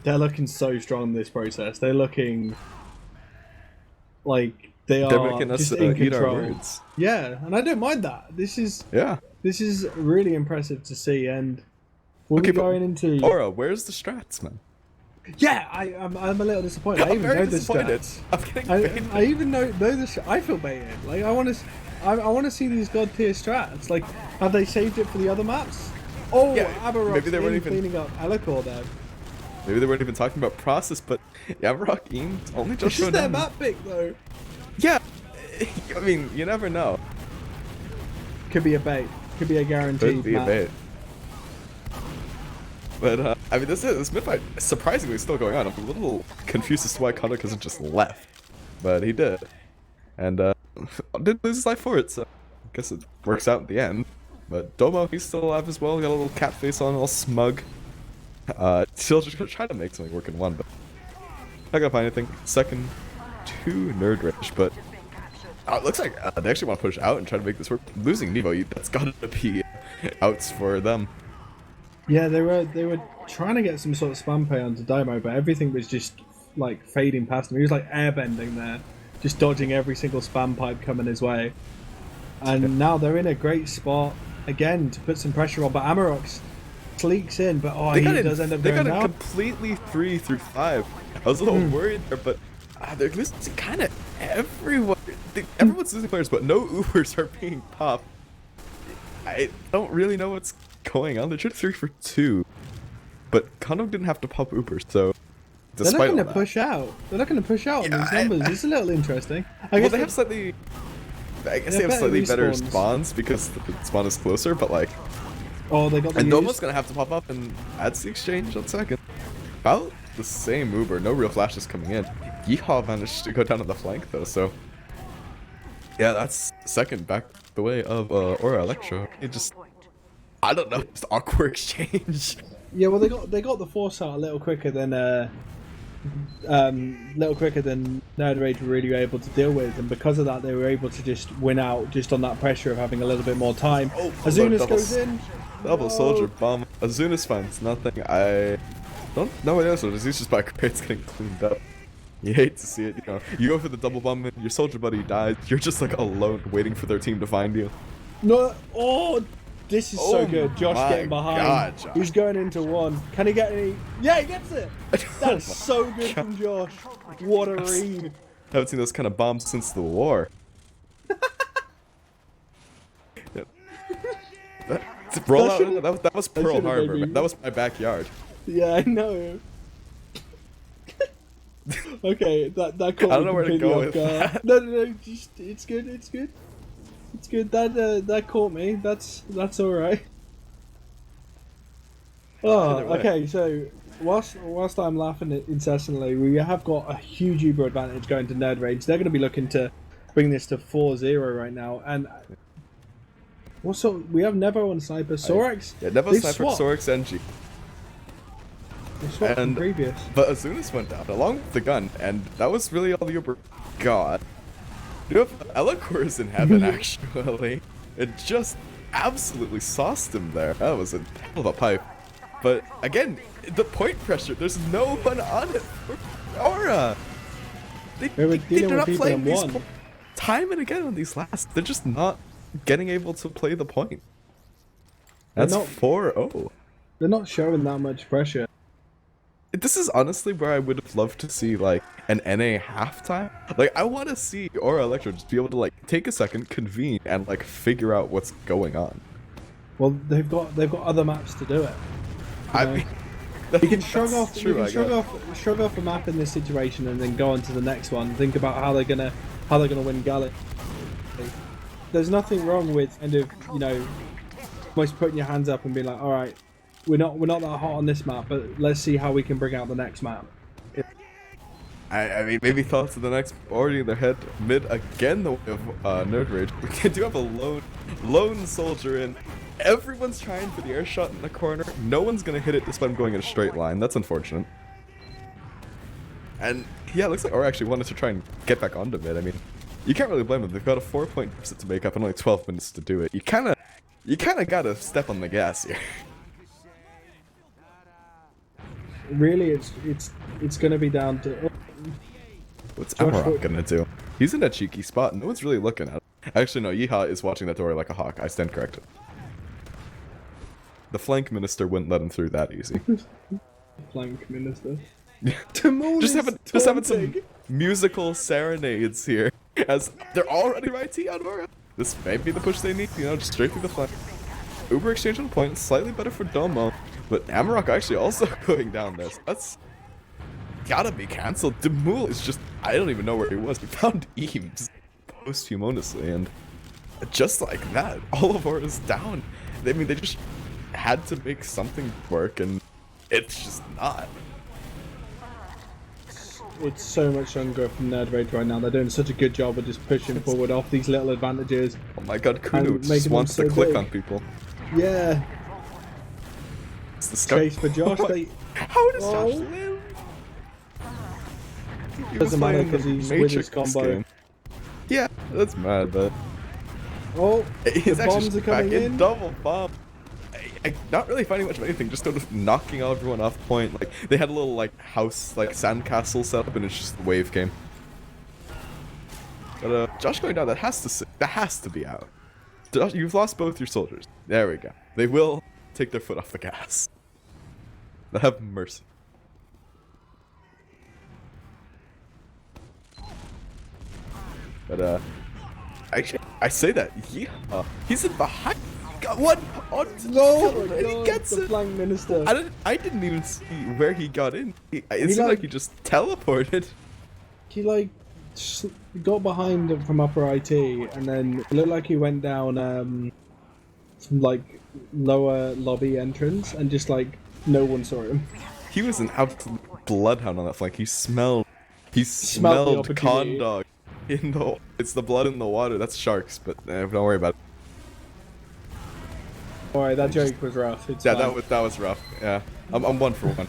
They're looking so strong in this process. They're looking like they're making us just in eat our control. words. Yeah, and I don't mind that. This is really impressive to see. And we'll be going into Aura, where's the strats, man? Yeah, I'm a little disappointed. I I'm even very know the disappointed. stats. I'm getting baited. I even know the. I feel baited. Like I want to see these god tier strats. Like, have they saved it for the other maps? Oh, Yeah, Aberrock's maybe they weren't even cleaning up Elektro there. Maybe they weren't even talking about process, but Aberrock Eames only just It's just showed their down. map pick though. Yeah, I mean, you never know. Could be a bait. Could be a guaranteed Could be a map. bait. But I mean, this mid fight is surprisingly still going on. I'm a little confused as to why Kondog hasn't just left, but he did, and did lose his life for it. So I guess it works out in the end. But Domo, he's still alive as well. Got a little cat face on, all smug. Still just gonna try to make something work in one, but not gonna find anything. Second to nerdRage, but it looks like they actually want to push out and try to make this work. Losing Nevo, that's gotta be outs for them. Yeah, they were trying to get some sort of spam play onto Domo, but everything was just like fading past him. He was like airbending there, just dodging every single spam pipe coming his way. And now they're in a great spot. again to put some pressure on, but Amarok sleeks in, but They he got does end up they going got it down. completely 3 through 5. I was a little worried there, but they're losing kind of everyone. Everyone's losing players, but no Ubers are being popped. I don't really know what's going on. They're 3 for 2, but Kondom didn't have to pop Ubers, so They're despite not going all to that, push out. They're not going to push out on these numbers. It's a little interesting. well, they have slightly. I guess they have slightly better respawns. spawns because the spawn is closer, but like, Oh, they got the and use. Domo's gonna have to pop up and add the exchange on second. About the same Uber, no real flashes coming in. Yeehaw managed to go down on the flank though, so yeah, that's second back the way of Aura Elektro. It just, I don't know, just awkward exchange. Yeah, well, they got the force out a little quicker than nerdRage were really able to deal with, and because of that, they were able to just win out just on that pressure of having a little bit more time. Oh, Jezunis double- goes in. Double soldier bomb. Jezunis finds nothing. I don't know what else. He's just by crates getting cleaned up. You hate to see it. You know, you go for the double bomb and your soldier buddy dies. You're just like alone, waiting for their team to find you. No, oh, this is so good. Josh my getting behind. God, Josh. He's going into one. Can he get any? Yeah, he gets it. That's so good from Josh. What a read. Haven't seen those kind of bombs since the war. That was Pearl should've Harbor. maybe- Man. That was my backyard. Yeah, I know. Okay, that caught I don't me know where to completely go off with guard. that. No, just it's good. It's good. That caught me. That's all right. Oh, Either way. okay. So whilst I'm laughing incessantly, we have got a huge Uber advantage going to nerdRage. They're going to be looking to bring this to 4-0 right now. And we have Nevo on sniper. Sorax. Yeah, Nevo they've sniper, swapped. Sorax, NG. They swapped from And previous. but Jezunis went down along with the gun, and that was really all the Uber got. You know, Elektro is in heaven actually. It just absolutely sauced him there. That was a hell of a pipe. But again, the point pressure. There's no one on it for Aura. They were dealing they're with not people playing in these one. time and again on these last. They're just not getting able to play the point. They're That's not- 4-0. They're not showing that much pressure. This is honestly where I would have loved to see like an NA halftime. Like I want to see Aura Elektro just be able to like take a second, convene, and like figure out what's going on. Well, they've got other maps to do it. I know. mean, You can shrug that's off. true, You I can shrug guess. off a map in this situation, and then go on to the next one. Think about how they're gonna win Galley. There's nothing wrong with kind of almost putting your hands up and being like, all right, we're not that hot on this map, but let's see how we can bring out the next map. I mean, maybe thoughts of the next already in their head. Mid again, the way of nerdRage. We do have a lone soldier in. Everyone's trying for the air shot in the corner. No one's gonna hit it despite him going in a straight line. That's unfortunate. And yeah, it looks like Aura actually wanted to try and get back onto mid. I mean, you can't really blame them. They've got a 4-point deficit to make up and only 12 minutes to do it. You kind of gotta step on the gas here. Really, it's gonna be down to. What's Josh, Amarok gonna do? He's in a cheeky spot. No one's really looking at him. Actually, no. Yeehaw is watching that door like a hawk. I stand corrected. The flank minister wouldn't let him through that easy. Flank minister. just having some musical serenades here, as they're already right T on Aura. This may be the push they need. Just straight through the flank. Uber exchange on point, slightly better for Domo, but Amarok actually also going down there. So that's gotta be cancelled. Demul is just, I don't even know where he was. He found Eames posthumously, and just like that, all of Aura's down. They just had to make something work, and it's just not. It's so much stronger from nerdRage right now. They're doing such a good job of just pushing forward off these little advantages. Oh my god, Kuno And just making wants them to so click big. on people. Yeah, It's the scar. chase for Josh. They How does Oh. Josh live? He Doesn't was matter playing 'cause the he's with his Matrix combo. game. Yeah, that's mad, but oh, he's the actually bombs just are coming back in. double bomb. Not really finding much of anything, just sort of knocking everyone off point. Like they had a little house, sandcastle set up, and it's just the wave came. But Josh going down, that has to be out. You've lost both your soldiers. There we go. They will take their foot off the gas. They'll have mercy. But actually, I say that he's in behind. Got one on No, and he gets the it. flank minister. I didn't even see where he got in. It seemed like he just teleported. He like got behind him from upper IT, and then it looked like he went down some like lower lobby entrance, and just like no one saw him. He was an absolute bloodhound on that flank. He smelled the corn dog in the. It's the blood in the water. That's sharks, but don't worry about it. Alright, that joke was rough. It's Yeah, fine. that was rough. Yeah, I'm 1 for 1.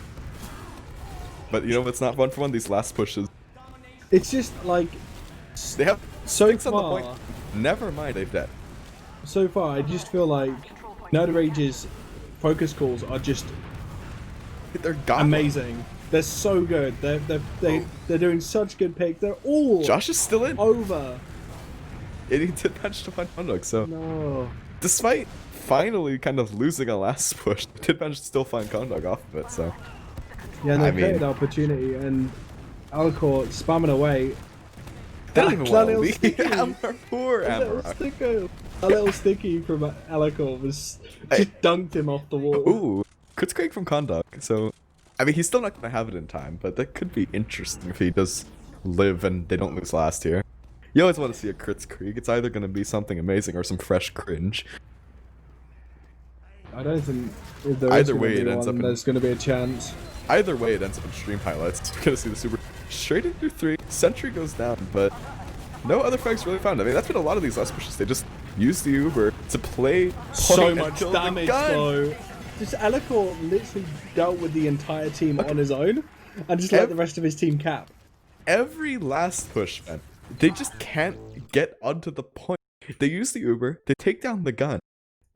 But you know what's not 1 for 1? These last pushes. It's just like They have so sticks on the far. point. Never mind, they've dead. So far, I just feel like nerdRage's focus calls are just They're gone. amazing. They're so good. They're doing such good picks. They're all Josh is still in. over. And he did manage to find Condog, so No. despite finally kind of losing a last push, they did manage to still find Condog off of it, so. Yeah, and they I mean- created opportunity, and Alcor spamming away. They don't even That want to little leave. sticky. Poor A little Amarok. sticky. A little sticky from Alcor was just dunked him off the wall. Ooh, Kritzkrieg from Condog, so. I mean, he's still not going to have it in time, but that could be interesting if he does live and they don't lose last here. You always want to see a Kritzkrieg. It's either going to be something amazing or some fresh cringe. I don't think if there Either is way, going to it be ends one, up in- there's going to be a chance. Either way, it ends up in stream highlights. We're going to see the super straight into 3. Sentry goes down, but no other frags really found. I mean, that's been a lot of these last pushes. They just use the Uber to play So point and much kill the damage gun. though. Just Alcor literally dealt with the entire team on his own, and just let the rest of his team cap. Every last push, man, they just can't get onto the point. They use the Uber, they take down the gun,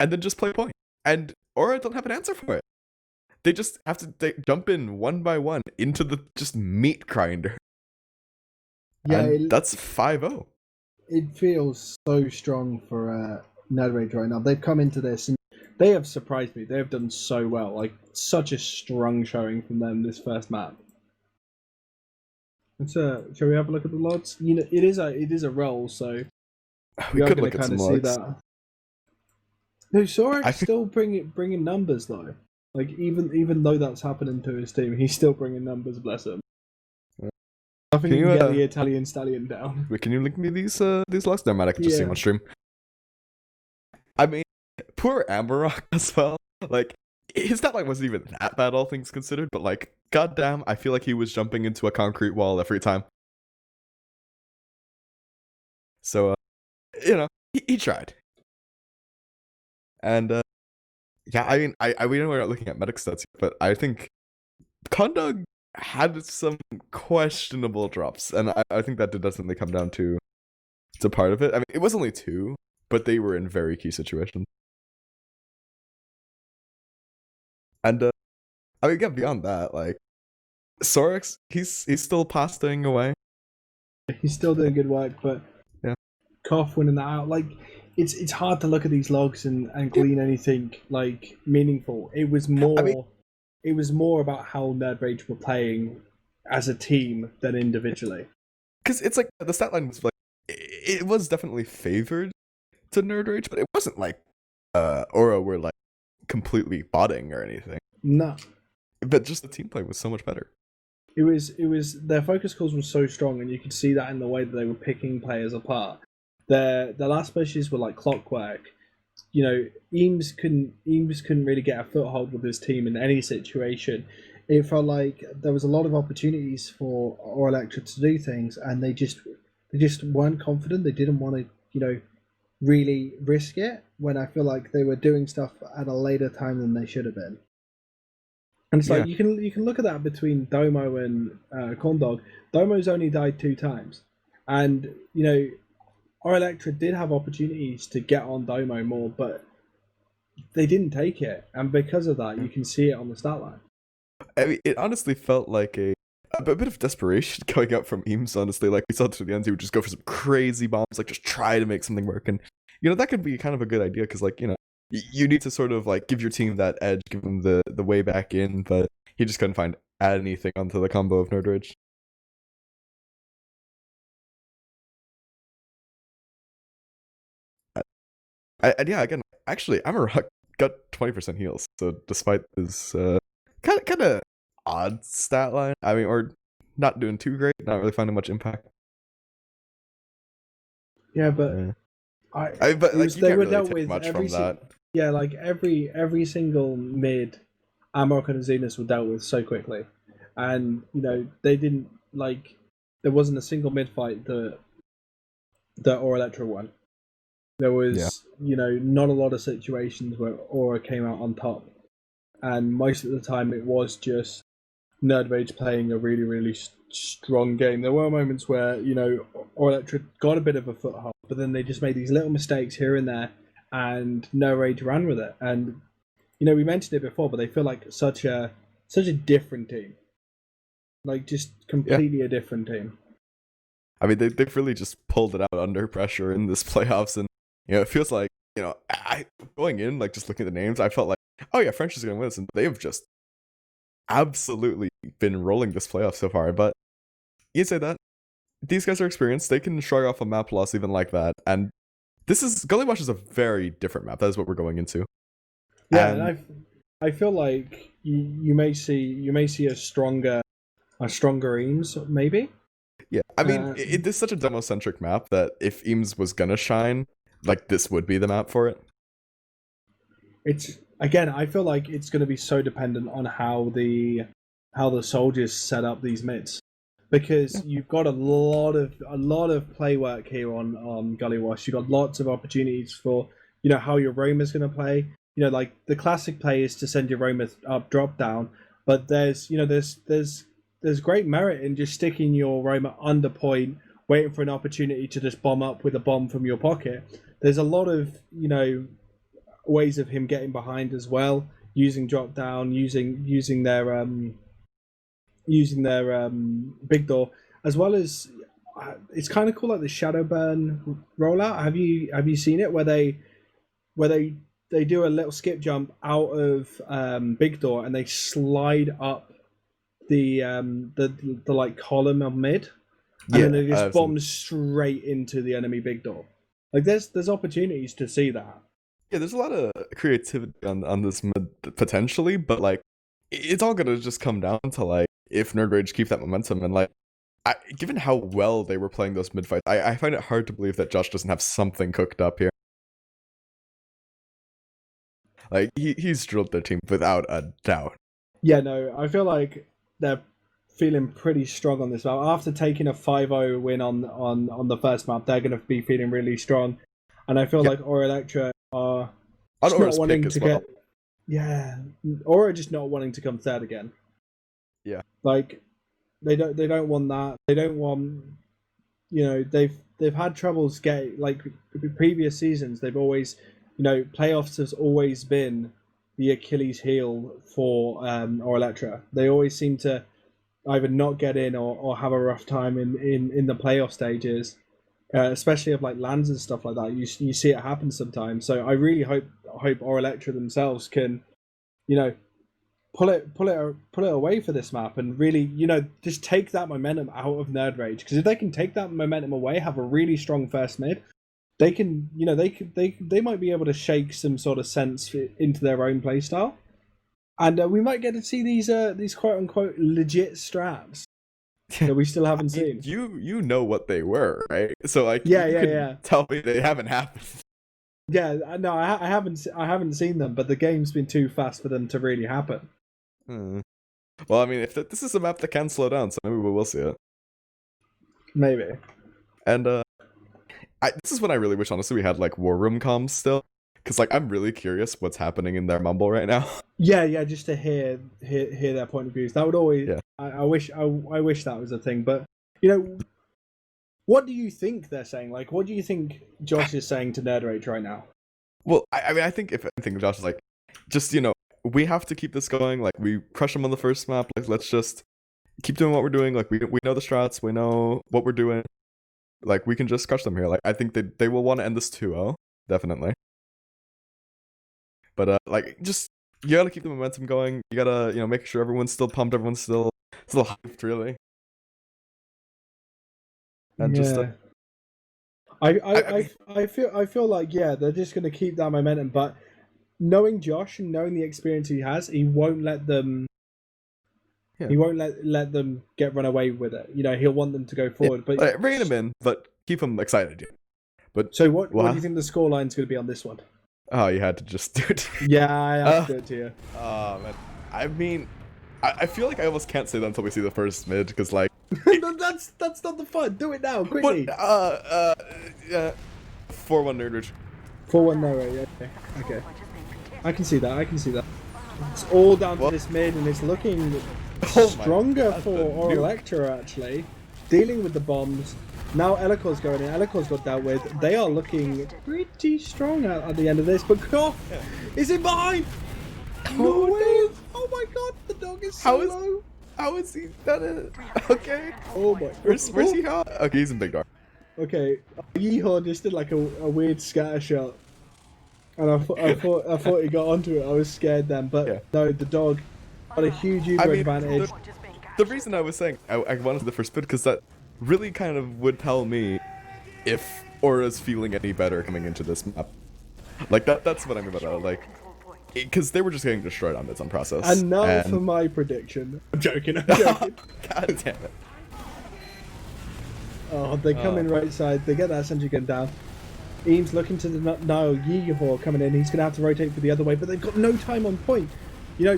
and then just play point. And Aura don't have an answer for it. They just have to jump in one by one into the just meat grinder. Yeah, And that's 5-0. it feels so strong for nerdRage right now. They've come into this and they have surprised me. They have done so well. Like such a strong showing from them this first map. And so, shall we have a look at the logs? You know, it is a roll, so We are could going look to at kind some of see logs. that. No, Sorek's I think- still bringing numbers though. Like even though that's happening to his team, he's still bringing numbers. Bless him. Yeah. I think Can you you, can get the Italian stallion down. Wait, can you link me these logs? Never mind, I can just see Yeah. them on stream. I mean, poor Amarok as well. Like, his stat line wasn't even that bad, all things considered, but like, goddamn, I feel like he was jumping into a concrete wall every time. So, you know, he tried. And, yeah, I mean, we know we're not looking at medic stats yet, but I think Condog had some questionable drops, and I think that did definitely come down to part of it. I mean, it was only 2, but they were in very key situations. And I mean, again, beyond that, like Sorex, he's still pasting away. He's still doing good work, but Yeah. Koff winning that out, like it's hard to look at these logs and glean anything like meaningful. It was more about how nerdRage were playing as a team than individually. Because it's like the stat line was like it was definitely favored to nerdRage, but it wasn't like Aura were like completely botting or anything. No. But just the team play was so much better. It was their focus calls were so strong, and you could see that in the way that they were picking players apart. Their last pushes were like clockwork. You know, Eames couldn't really get a foothold with his team in any situation. It felt like there was a lot of opportunities for Elektro to do things, and they just weren't confident. They didn't want to, really risk it. When I feel like they were doing stuff at a later time than they should have been. And it's like you can look at that between Domo and Corndog. Domo's only died 2 times, and our Elektro did have opportunities to get on Domo more, but they didn't take it, and because of that, you can see it on the stat line. I mean, it honestly felt like a bit of desperation going out from Eames, honestly. Like, we saw to the end, he would just go for some crazy bombs, like, just try to make something work, and that could be kind of a good idea because, like, you need to sort of like give your team that edge, give them the way back in, but he just couldn't find anything onto the combo of nerdRage. And yeah, again, actually, Amarok got 20% heals, so despite his kind of odd stat line, I mean, or not doing too great, not really finding much impact. Yeah, but but like, you they can't were really dealt take with much from that. Yeah, like every single mid, Amarok and Jezunis were dealt with so quickly, and they didn't like. There wasn't a single mid fight that Elektro won. There was not a lot of situations where Aura came out on top, and most of the time it was just nerdRage playing a really really strong game. There were moments where Elektro got a bit of a foothold, but then they just made these little mistakes here and there, and nerdRage ran with it. And we mentioned it before, but they feel like such a different team, like just completely a different team. I mean, they've really just pulled it out under pressure in this playoffs, and it feels like I going in, like, just looking at the names, I felt like, oh yeah, French is gonna win this, and they've just absolutely been rolling this playoff so far. But you say that these guys are experienced; they can shrug off a map loss even like that. And this is Gullywash is a very different map. That is what we're going into. Yeah, and I feel like you may see a stronger Eames maybe. Yeah, I mean, it is such a demo-centric map that if Eames was gonna shine, like, this would be the map for it. It's, again, I feel like it's going to be so dependent on how the soldiers set up these mids, because you've got a lot of play work here on Gullywash. You've got lots of opportunities for how your roamer's going to play. Like the classic play is to send your roamer up drop down, but there's great merit in just sticking your roamer under point, waiting for an opportunity to just bomb up with a bomb from your pocket. There's a lot of ways of him getting behind as well, using drop down, using their big door, as well as it's kind of cool, like the shadow burn rollout. Have you seen it where they do a little skip jump out of big door and they slide up the like column of mid, and then they just bomb straight into the enemy big door. Like there's opportunities to see that. Yeah, there's a lot of creativity on this mid potentially, but like it's all gonna just come down to like if nerdRage keep that momentum, and like given how well they were playing those mid fights, I find it hard to believe that Josh doesn't have something cooked up here. Like he's drilled their team without a doubt. Yeah, no, I feel like they're feeling pretty strong on this map. After taking a 5-0 win on the first map, they're gonna be feeling really strong. And I feel like Aura Electra are just not wanting to get, Aura just not wanting to come third again. Yeah, like they don't want that. They don't want, they've had troubles getting, like previous seasons. They've always, playoffs has always been the Achilles heel for Aura Electra. They always seem to either not get in or have a rough time in the playoff stages. Especially of like lands and stuff like that, you see it happen sometimes. So I really hope Aura Electra themselves can, pull it away for this map, and really, just take that momentum out of nerdRage. Because if they can take that momentum away, have a really strong first mid, they can, they might be able to shake some sort of sense into their own playstyle, and we might get to see these quote unquote legit strats that we still haven't seen. You know what they were, right? So like, you can tell me they haven't happened. Yeah, no, I haven't seen them, but the game's been too fast for them to really happen. Well, I mean, if this is a map that can slow down, so maybe we will see it. Maybe. And this is when I really wish, honestly, we had like War Room comms still, because like I'm really curious what's happening in their mumble right now. Yeah, just to hear their point of views. That would always. Yeah. I wish that was a thing, but what do you think they're saying? Like, what do you think Josh is saying to nerdRage right now? Well, I mean, I think if anything, Josh is like, just we have to keep this going. Like, we crushed them on the first map. Like, let's just keep doing what we're doing. Like, we know the strats. We know what we're doing. Like, we can just crush them here. Like, I think they will want to end this 2-0. definitely. But like, just you gotta keep the momentum going. You gotta, make sure everyone's still pumped, everyone's still hyped, really. And just Yeah. I feel like they're just gonna keep that momentum, but knowing Josh and knowing the experience he has, he won't let them. Yeah. He won't let them get run away with it. He'll want them to go forward. But rein him in, but keep him excited. Yeah. But so what do you think the scoreline's going to be on this one? Oh, you had to just do it. Yeah, I have to do it to you. Oh man, I mean, I feel like I almost can't say that until we see the first mid, because like that's not the fun. Do it now, quickly. But 4-1 nerdRage. 4-1 no way. Okay. I can see that. It's all down to this mid, and it's looking stronger for Elektro actually, dealing with the bombs. Now Elektro's going in. Elektro's got dealt with. They are looking pretty strong at the end of this. But Koff is in behind. No way! Oh my god, the dog is so low. How is he done it? Okay. Oh my. Where's he at? Okay, he's in big dark. Okay, Yeehaw just did like a weird scatter shot, and I thought he got onto it. I was scared then, but no, the dog got a huge Uber advantage. The reason I was saying I wanted the first bit because that really kind of would tell me if Aura's feeling any better coming into this map. Like that's what I mean by that. Like, because they were just getting destroyed on mids on process. And now for my prediction. I'm joking. God damn it. Oh, they come in right side. They get that sentry gun down. Eames looking to the no Yeehaw coming in. He's gonna have to rotate for the other way, but they've got no time on point.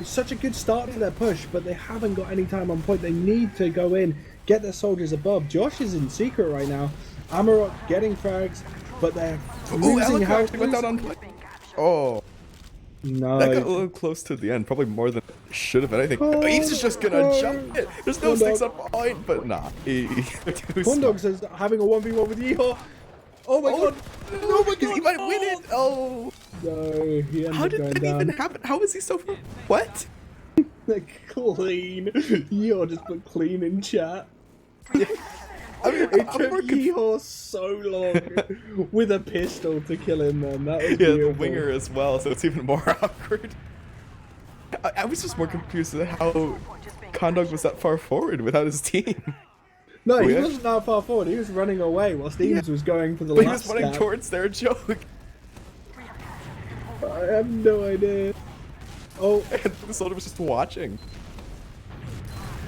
Such a good start to their push, but they haven't got any time on point. They need to go in, get their soldiers above. Josh is in secret right now. Amarok getting frags, but they're losing health. Went down on play. Oh. No. That got a little close to the end. Probably more than it should have been. I think Eames is just gonna jump it. There's no sticks on point, but nah. Corndog's is having a 1v1 with Yeehaw. Oh my god. Oh my god. He might win it. Oh. No, he ended How did that even happen? How is he so far? What? Clean. Yeehaw just put clean in chat. I mean, it took Yeehaw so long with a pistol to kill him, man. That was beautiful. The winger as well, so it's even more awkward. I was just more confused at how Kondog was that far forward without his team. No, he wasn't that far forward. He was running away while Stevens was going for the last he was running towards their joke. I have no idea. Oh, the soldier was just watching.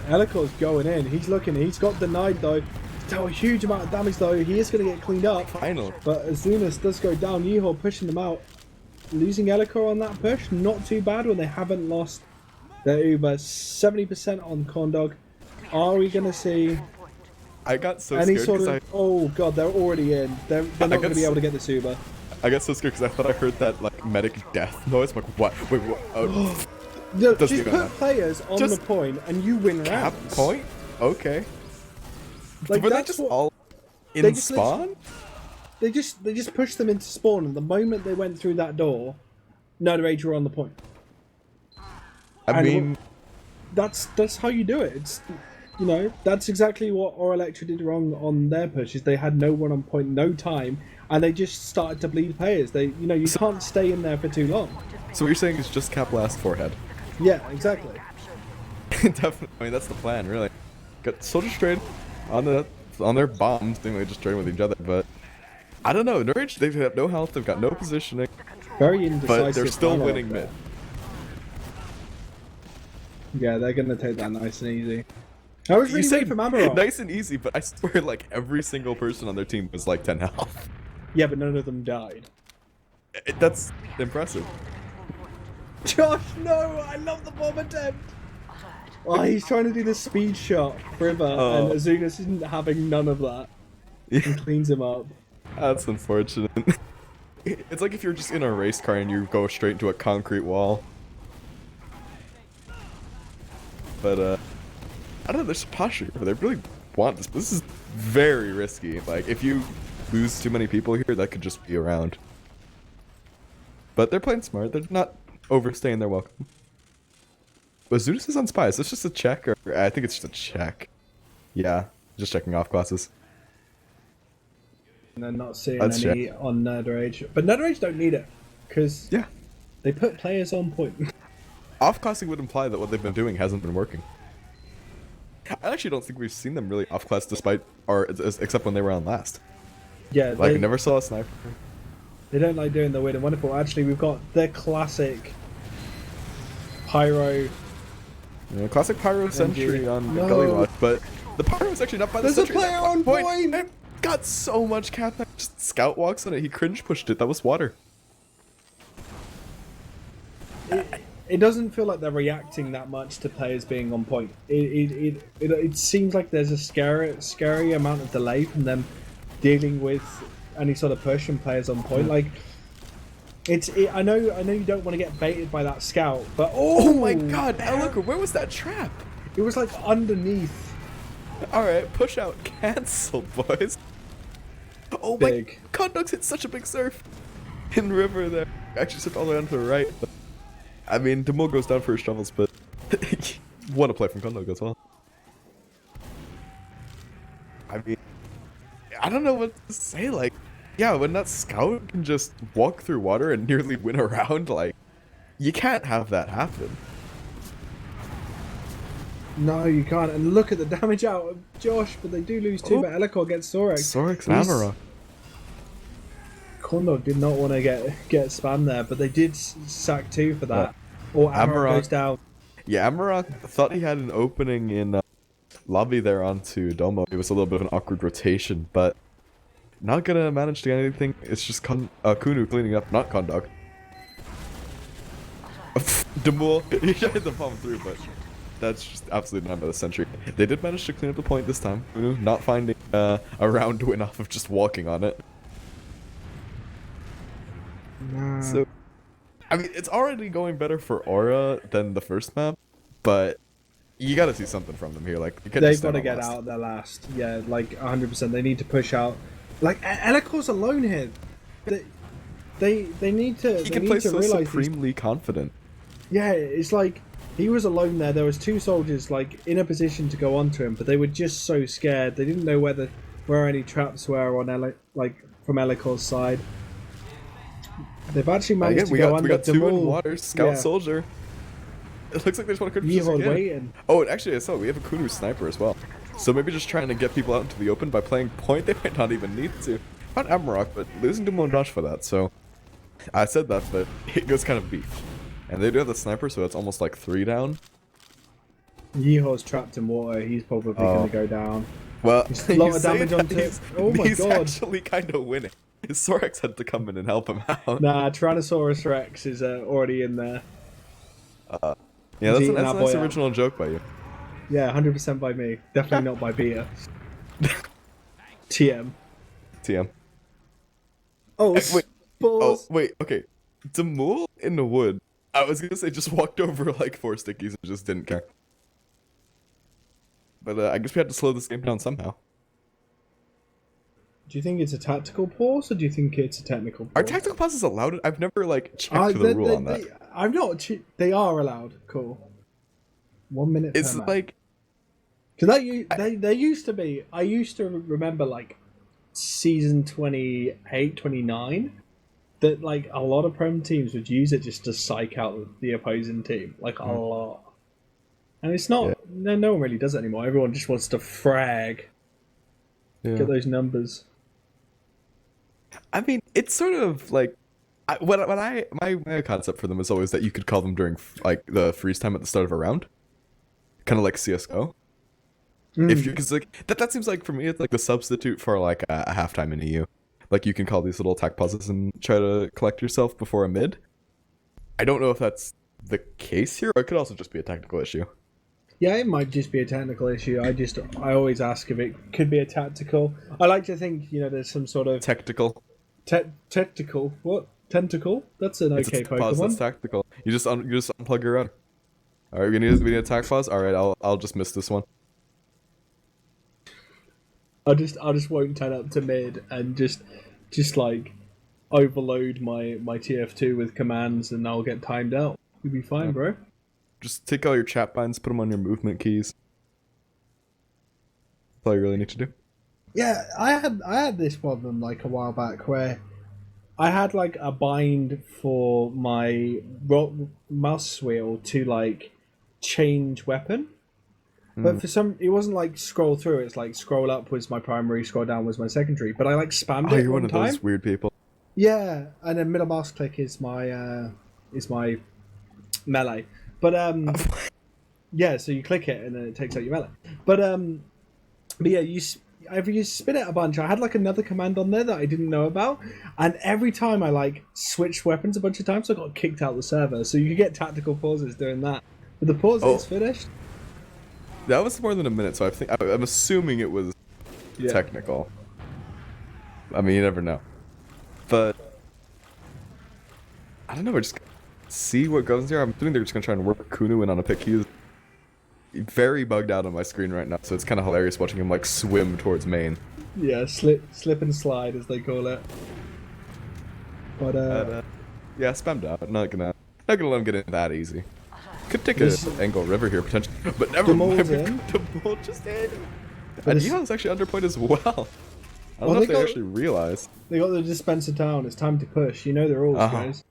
Elektro's going in. He's looking. He's got denied though. Dealt a huge amount of damage though. He is going to get cleaned up. Finally. But Jezunis does go down. Yeehaw pushing them out. Losing Elektro on that push. Not too bad when they haven't lost their Uber. 70% on Corndog. Are we going to see I got so any scared sort of... Oh god, they're already in. They're not going to be able to get this Uber. I got so scared because I thought I heard that like medic death noise. I'm like, what? Wait, what? Oh. No, just put players on the point and you win cap rounds. Point? Okay. Like, were they just all in spawn? They just pushed them into spawn, and the moment they went through that door, nerdRage were on the point. I mean, that's how you do it. It's that's exactly what Elektro did wrong on their pushes. They had no one on point, no time, and they just started to bleed players. You can't stay in there for too long. So what you're saying is just cap last forehead? Yeah, exactly. Definitely. I mean, that's the plan, really. Got soldiers trade on their bombs, they just trading with each other, but I don't know. nerdRage, they've got no health, they've got no positioning. Very indecisive. But they're still winning mid. Yeah, they're gonna take that nice and easy. I was really ready for Amarok. Nice and easy, but I swear, like every single person on their team was like 10 health. Yeah, but none of them died. That's impressive. Josh, no! I love the bomb attempt! Oh, he's trying to do the speed shot, River, and Jezunis isn't having none of that. He cleans him up. That's unfortunate. It's like if you're just in a race car and you go straight into a concrete wall. But, I don't know, there's posture. They really want this. This is very risky. Like, if you lose too many people here, that could just be around. But they're playing smart. They're not overstaying their welcome. But Jezunis is on spy. Is this just a check? Or I think it's just a check. Yeah, just checking off classes. and then not seeing That's any on nerdRage. But nerdRage don't need it because they put players on point. Off-classing would imply that what they've been doing hasn't been working. I actually don't think we've seen them really off-class despite, or except when they were on last. Yeah, Like, I never saw a sniper. They don't like doing the weird and wonderful. Actually, we've got their classic Pyro. Yeah, classic Pyro Sentry on Gully Watch, but the Pyro is actually not by the Sentry. There's a player on point! It got so much cap. Just Scout walks on it. He cringe pushed it. That was water. It doesn't feel like they're reacting that much to players being on point. It seems like there's a scary amount of delay from them dealing with any sort of push and players on point. Like, I know you don't want to get baited by that scout, but oh my god, Elektro, where was that trap? It was like underneath. All right, push out canceled, boys. Oh big. My, Conduct's hit such a big surf in river there. Actually, slipped all the way down to the right. But, I mean, Demul goes down for his shovels, but what a play from Conduct as well. I mean, I don't know what to say. Like, yeah, when that scout can just walk through water and nearly win a round, like, you can't have that happen. No, you can't. And look at the damage out of Josh, but they do lose two. But Elektro gets Sorex. Sorex and Amarok. Condog did not want to get spammed there, but they did sack two for that. Or Amarok goes down. Yeah, Amarok thought he had an opening in lobby there onto Domo. It was a little bit of an awkward rotation, but not gonna manage to get anything. It's just Kunu cleaning up, not Condog. Demul, he tried the bomb through, but that's just absolutely not by the Sentry. They did manage to clean up the point this time. Kunu not finding a round win off of just walking on it. Nah. So, I mean, it's already going better for Aura than the first map, but you gotta see something from them here. Like, they've got to get out their last. Yeah, like 100%. They need to push out. Like, Elektro's alone here. They need to. He can play so supremely confident. Yeah, it's like he was alone there. There was two soldiers like in a position to go onto him, but they were just so scared. They didn't know where any traps were on from Elektro's side. They've actually managed to go under. We got two in water. Scout soldier. It looks like they just want to waiting. Oh, and actually, I saw we have a Kunu sniper as well. So maybe just trying to get people out into the open by playing point. They might not even need to. Not Amarok, but losing to Mondash for that. So I said that, but it goes kind of beef. And they do have the sniper, so it's almost like 3 down. Yeehaul's trapped in water. He's probably going to go down. Well, a lot of damage on tip. Oh my god. He's actually kind of winning. His Sorex had to come in and help him out. Nah, Tyrannosaurus Rex is already in there. Yeah, that's a nice original joke by you. Yeah, 100% by me. Definitely not by Beta. TM. Oh, wait. Oh, wait, okay. Demul in the wood. I was gonna say just walked over like 4 stickies and just didn't care. But I guess we had to slow this game down somehow. Do you think it's a tactical pause, or do you think it's a technical pause? Are tactical pauses allowed? I've never like checked the rule on that. I'm not. They are allowed. Cool. 1 minute. It's like. Because they used to be. I used to remember like season 28, 29, that like a lot of Prem teams would use it just to psych out the opposing team, like a lot. And it's not. Yeah. No one really does it anymore. Everyone just wants to frag. Yeah. Get those numbers. I mean, it's sort of like my concept for them is always that you could call them during like the freeze time at the start of a round, kind of like CS:GO. If you, because like that seems like for me it's like the substitute for like a halftime in EU. Like you can call these little attack pauses and try to collect yourself before a mid. I don't know if that's the case here, or it could also just be a technical issue. Yeah, it might just be a technical issue. I always ask if it could be a tactical. I like to think, there's some sort of tactical. Tactical? What? Tentacle? That's an okay Pokemon. Pause, that's tactical. You just unplug your router. All right, we need attack pause. All right, I'll just miss this one. I just won't turn up to mid and just like overload my TF2 with commands, and I'll get timed out. You'll be fine, bro. Just take all your chat binds, put them on your movement keys. That's all you really need to do. Yeah, I had this problem like a while back where I had like a bind for my mouse wheel to like change weapon, but Mm. for some it wasn't like scroll through. It's like scroll up was my primary, scroll down was my secondary. But I like spammed Oh, it you're one one of time. those weird people. Yeah, and then middle mouse click is my melee. But yeah, so you click it and then it takes out your melee. But yeah, if you spin it a bunch, I had like another command on there that I didn't know about, and every time I like switched weapons a bunch of times, I got kicked out of the server. So you could get tactical pauses doing that. But the pause Oh, is finished. that was more than a minute, so I'm assuming it was Yeah. technical. I mean, you never know. But I don't know. We're just gonna see what goes here. I'm assuming they're just gonna try and work Kunu in on a pick. He is very bugged out on my screen right now, so it's kind of hilarious watching him like swim towards main. Yeah, slip and slide as they call it. But yeah, spammed out. Not gonna let him get in that easy. Could take a angle river here potentially, but never mind. The bull just in. And Neon's actually under point as well. I don't know if they actually realize. They got the dispenser down. It's time to push. You know the rules, guys.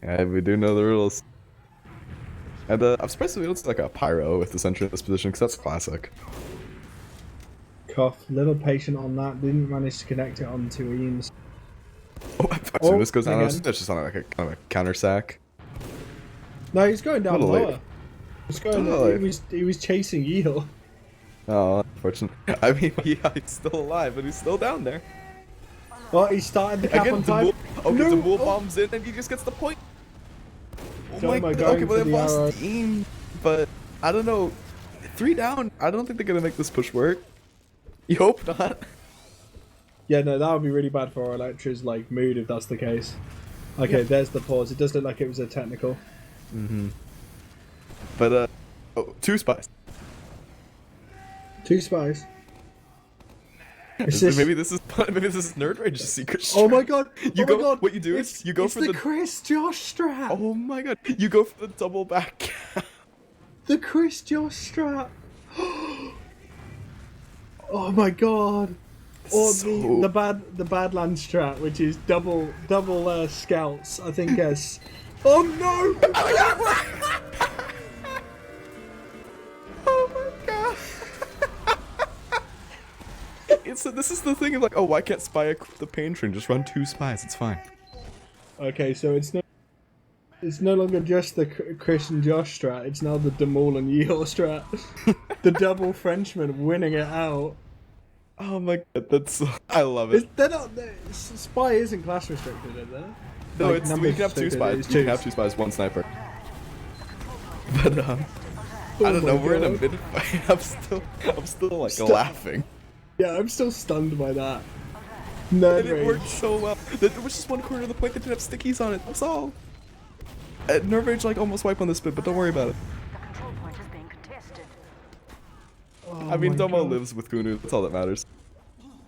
Yeah, we do know the rules. And I'm surprised we don't see like a pyro with the sentry in this position, because that's classic. Cough. Little patient on that. Didn't manage to connect it onto Eames. Oh, this goes down. That's just on like a kind of a counter sack. No, he's going down lower. He's going. Oh, He was chasing Eel. Oh, unfortunate. I mean, yeah, he's still alive, but he's still down there. Well, he started the cap on time. The bull bombs in, and he just gets the point. Oh my god. Okay, well, they lost team, but I don't know. 3 down. I don't think they're gonna make this push work. You hope not. Yeah, no, that would be really bad for our Elektro's like mood if that's the case. Okay, there's the pause. It does look like it was a technical. Mm-hmm. But oh, 2 spies. 2 spies. Maybe this is nerdRage's secret strat. Oh my god! You my god. What you do is you go for the Chris Josh strat. Oh my god! You go for the double back. The Chris Josh strat. Oh my god! Or the Badland strat, which is double scouts. I think yes. Oh no! Oh my god! So this is the thing of like, oh, why can't spy equip the pain train? Just run 2 spies. It's fine. Okay, so it's no longer just the Chris and Josh strat. It's now the Demol and Yeehaw strat. The double Frenchman winning it out. Oh my god, I love it. Spy isn't class restricted, is it? No, like, we can have 2 spies. You can have 2 spies, 1 sniper. But I don't know. We're in a mid fight. I'm still like laughing. Yeah, I'm still stunned by that. And it worked so well. There was just one corner of the point that didn't have stickies on it. That's all. nerdRage like almost wiped on this bit, but don't worry about it. The control point is being contested. Oh, I mean, Domo lives with Kunu. That's all that matters.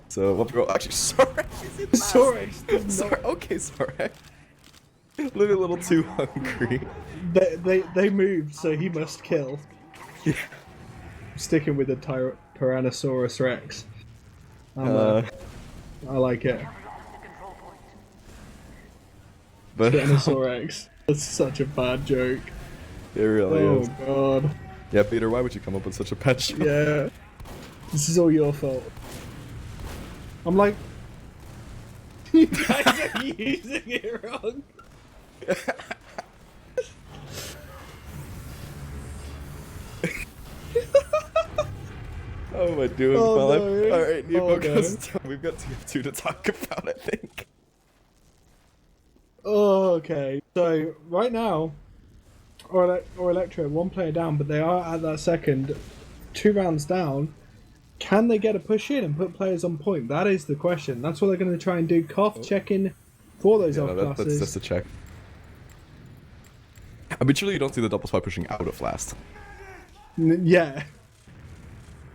So we'll go. Actually, sorry. Sorry. Okay, sorry. Living a little too hungry. They moved, so he must kill. Yeah. I'm sticking with the Tyrannosaurus Rex. I like it. But Tyrannosaurus Rex. That's such a bad joke. It really is. Oh god. Yeah, Peter, why would you come up with such a bad joke? Yeah. This is all your fault. I'm like... You guys are using it wrong. Oh, am I doing Oh, well? no. Alright, Oh, we've got TF2 to talk about, I think. Oh, okay. So, right now, or Elektro, 1 player down, but they are at that second, 2 rounds down. Can they get a push in and put players on point? That is the question. That's what they're going to try and do. Cough, check in for those off classes. That's just a check. I mean, surely you don't see the double spy pushing out of last. Yeah.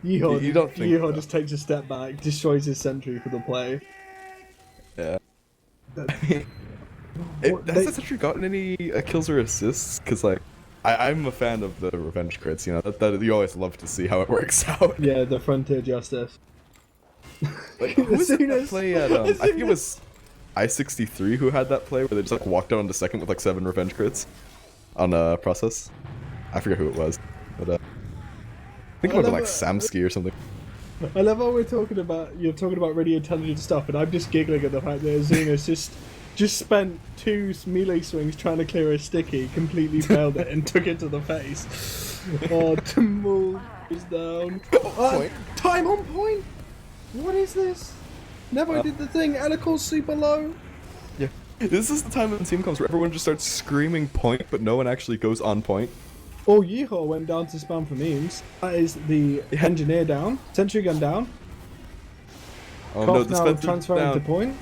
Yeehaw, You don't think Yeehaw just takes a step back, destroys his sentry for the play. Yeah. Has the sentry gotten any kills or assists? Because, like, I'm a fan of the revenge crits, you know, that you always love to see how it works out. Yeah, the Frontier Justice. Like, who was it that Jezunis. play at, I think it was I-63 who had that play where they just like walked out on the second with like 7 revenge crits on process. I forget who it was, but I think it might have been like Samsky or something. I love how you're talking about really intelligent stuff, and I'm just giggling at the fact that Jezunis just spent 2 melee swings trying to clear a sticky, completely failed it, and took it to the face. Oh, Tamul is down. Point. Time on point? What is this? Never did the thing. Elektro's super low. Yeah. This is the time when the team comes where everyone just starts screaming point, but no one actually goes on point. Oh, Yeehaw went down to spam for memes. That is the engineer down. Sentry gun down. Oh Koff no, now dispenser transferring down. to point.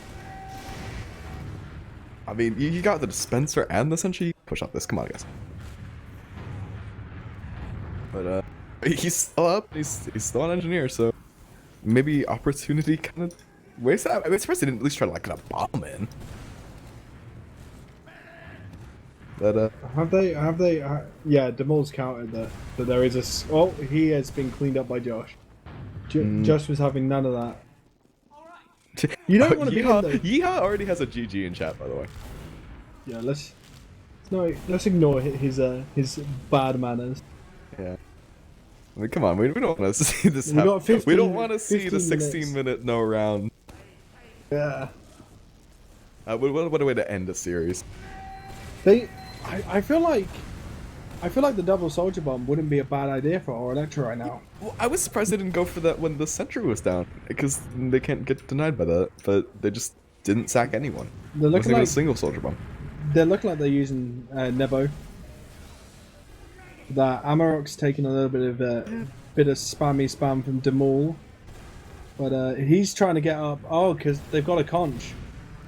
I mean, you got the dispenser and the sentry. Push up this, come on, guys. But he's still up. He's still an engineer, so maybe opportunity kind of wasted. I'm surprised they didn't at least try to like get a bomb in. But Have they? Yeah, Demol's countered that there is a. Oh, he has been cleaned up by Josh. Josh was having none of that. You don't want to be in there. Yeehaw already has a GG in chat, by the way. Yeah, let's ignore his bad manners. Yeah. I mean, come on, we don't want to see this We got happen. We 15 don't want to see the 15 16-minute no round. Yeah. What a way to end a series. I feel like the double soldier bomb wouldn't be a bad idea for our Elektro right now. Well, I was surprised they didn't go for that when the sentry was down, because they can't get denied by that. But they just didn't sack anyone. They're looking like like a single soldier bomb. they're looking like they're using Nebo. That Amarok's taking a little bit of spammy spam from Demol, but he's trying to get up. Oh, because they've got a conch.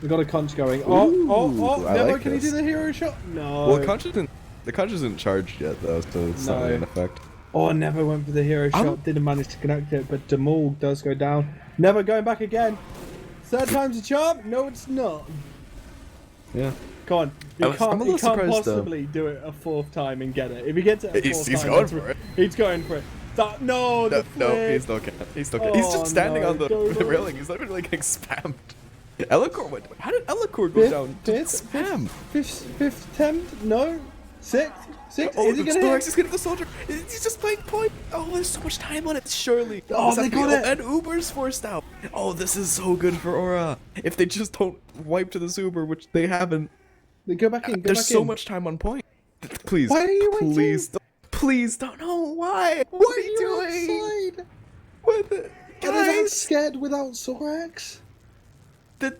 They've got a conch going. Oh! I Nebo, like can this. he do the hero shot? No. Well, the conch isn't charged yet though, so it's not really in effect. Oh, Never went for the hero shot, didn't manage to connect it, but Demol does go down. Never going back again. Third time's a charm? No, it's not. Yeah. Come on, I'm a little he can't surprised, possibly do it a 4th time and get it. If he gets it a 4th He's time, going that's for it. He's going for it. The No, flip. he still can't. He still can't. He's Oh, just standing no, on the don't. railing. He's not even like getting spammed. Elekro how did Elekro go down? Spam. Fifth attempt? No. Sixth? Oh, Is he the gonna hit? He's getting the soldier. He's just playing point. Oh, there's so much time on it. Surely. Oh, they got it. And Uber's forced out. Oh, this is so good for Aura. If they just don't wipe to this Uber, which they haven't, They go back in. there's so much time on point. Please. Why are you Please. Please don't. No. Why? What are you doing? Outside? What the? Are they that Guys. scared without Sorax?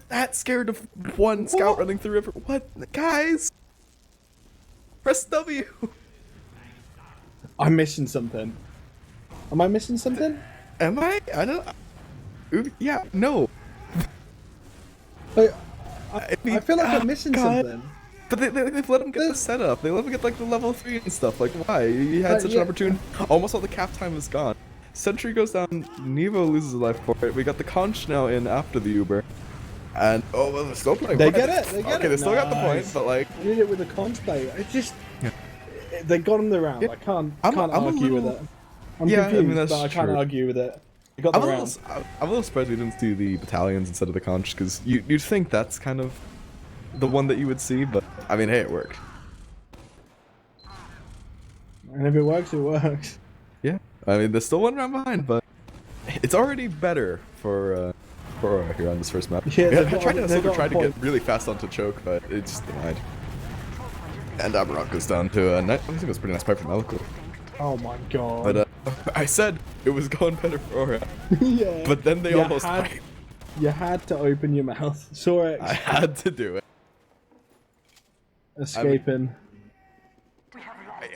That scared of one scout running through river. What? Guys. Press W. I'm missing something. Am I missing something? Am I? I don't. Yeah. No. I mean, feel like I'm missing God. something. But they've let him get the setup. They let him get like the level 3 and stuff. Like why? He had such an opportunity. Almost all the cap time is gone. Sentry goes down. Nevo loses a life for it. We got the conch now in after the Uber. And well, they're still playing. They point. get it. They get okay, it. they still got the point, Nice. but like I did it with a conch play. It's just they got him the round. Yeah. I can't I'm a argue with little- it. I'm Yeah, I mean, confused, that's but I can't true. argue with it. They got I'm the a round. little surprised we didn't do the battalions instead of the conch, because you'd think that's kind of the one that you would see, but I mean, hey, it worked. And if it works, it works. Yeah, I mean, there's still one round behind, but it's already better for Aura here on this first map. Yeah, I they've got- tried to, they've got tried to a get point. really fast onto choke, but it's just denied. And Amarok goes down to I think it was a pretty nice pipe from Elektro. Oh my god. But I said it was going better for Aura, yeah. but then they You almost had- piped. You had to open your mouth. Sorex I had to do it. escaping.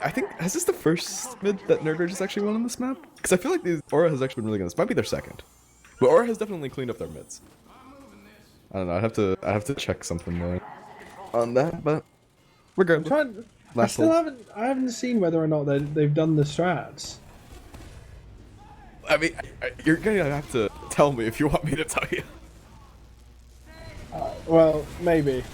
I think, has this the first mid that nerdRage has actually won on this map? Because I feel like Aura has actually been really good. This might be their second. But Aura has definitely cleaned up their mids. I don't know, I have to check something there on that, but we're good. I haven't seen whether or not they've done the strats. I mean, you're gonna have to tell me if you want me to tell you. Well, maybe.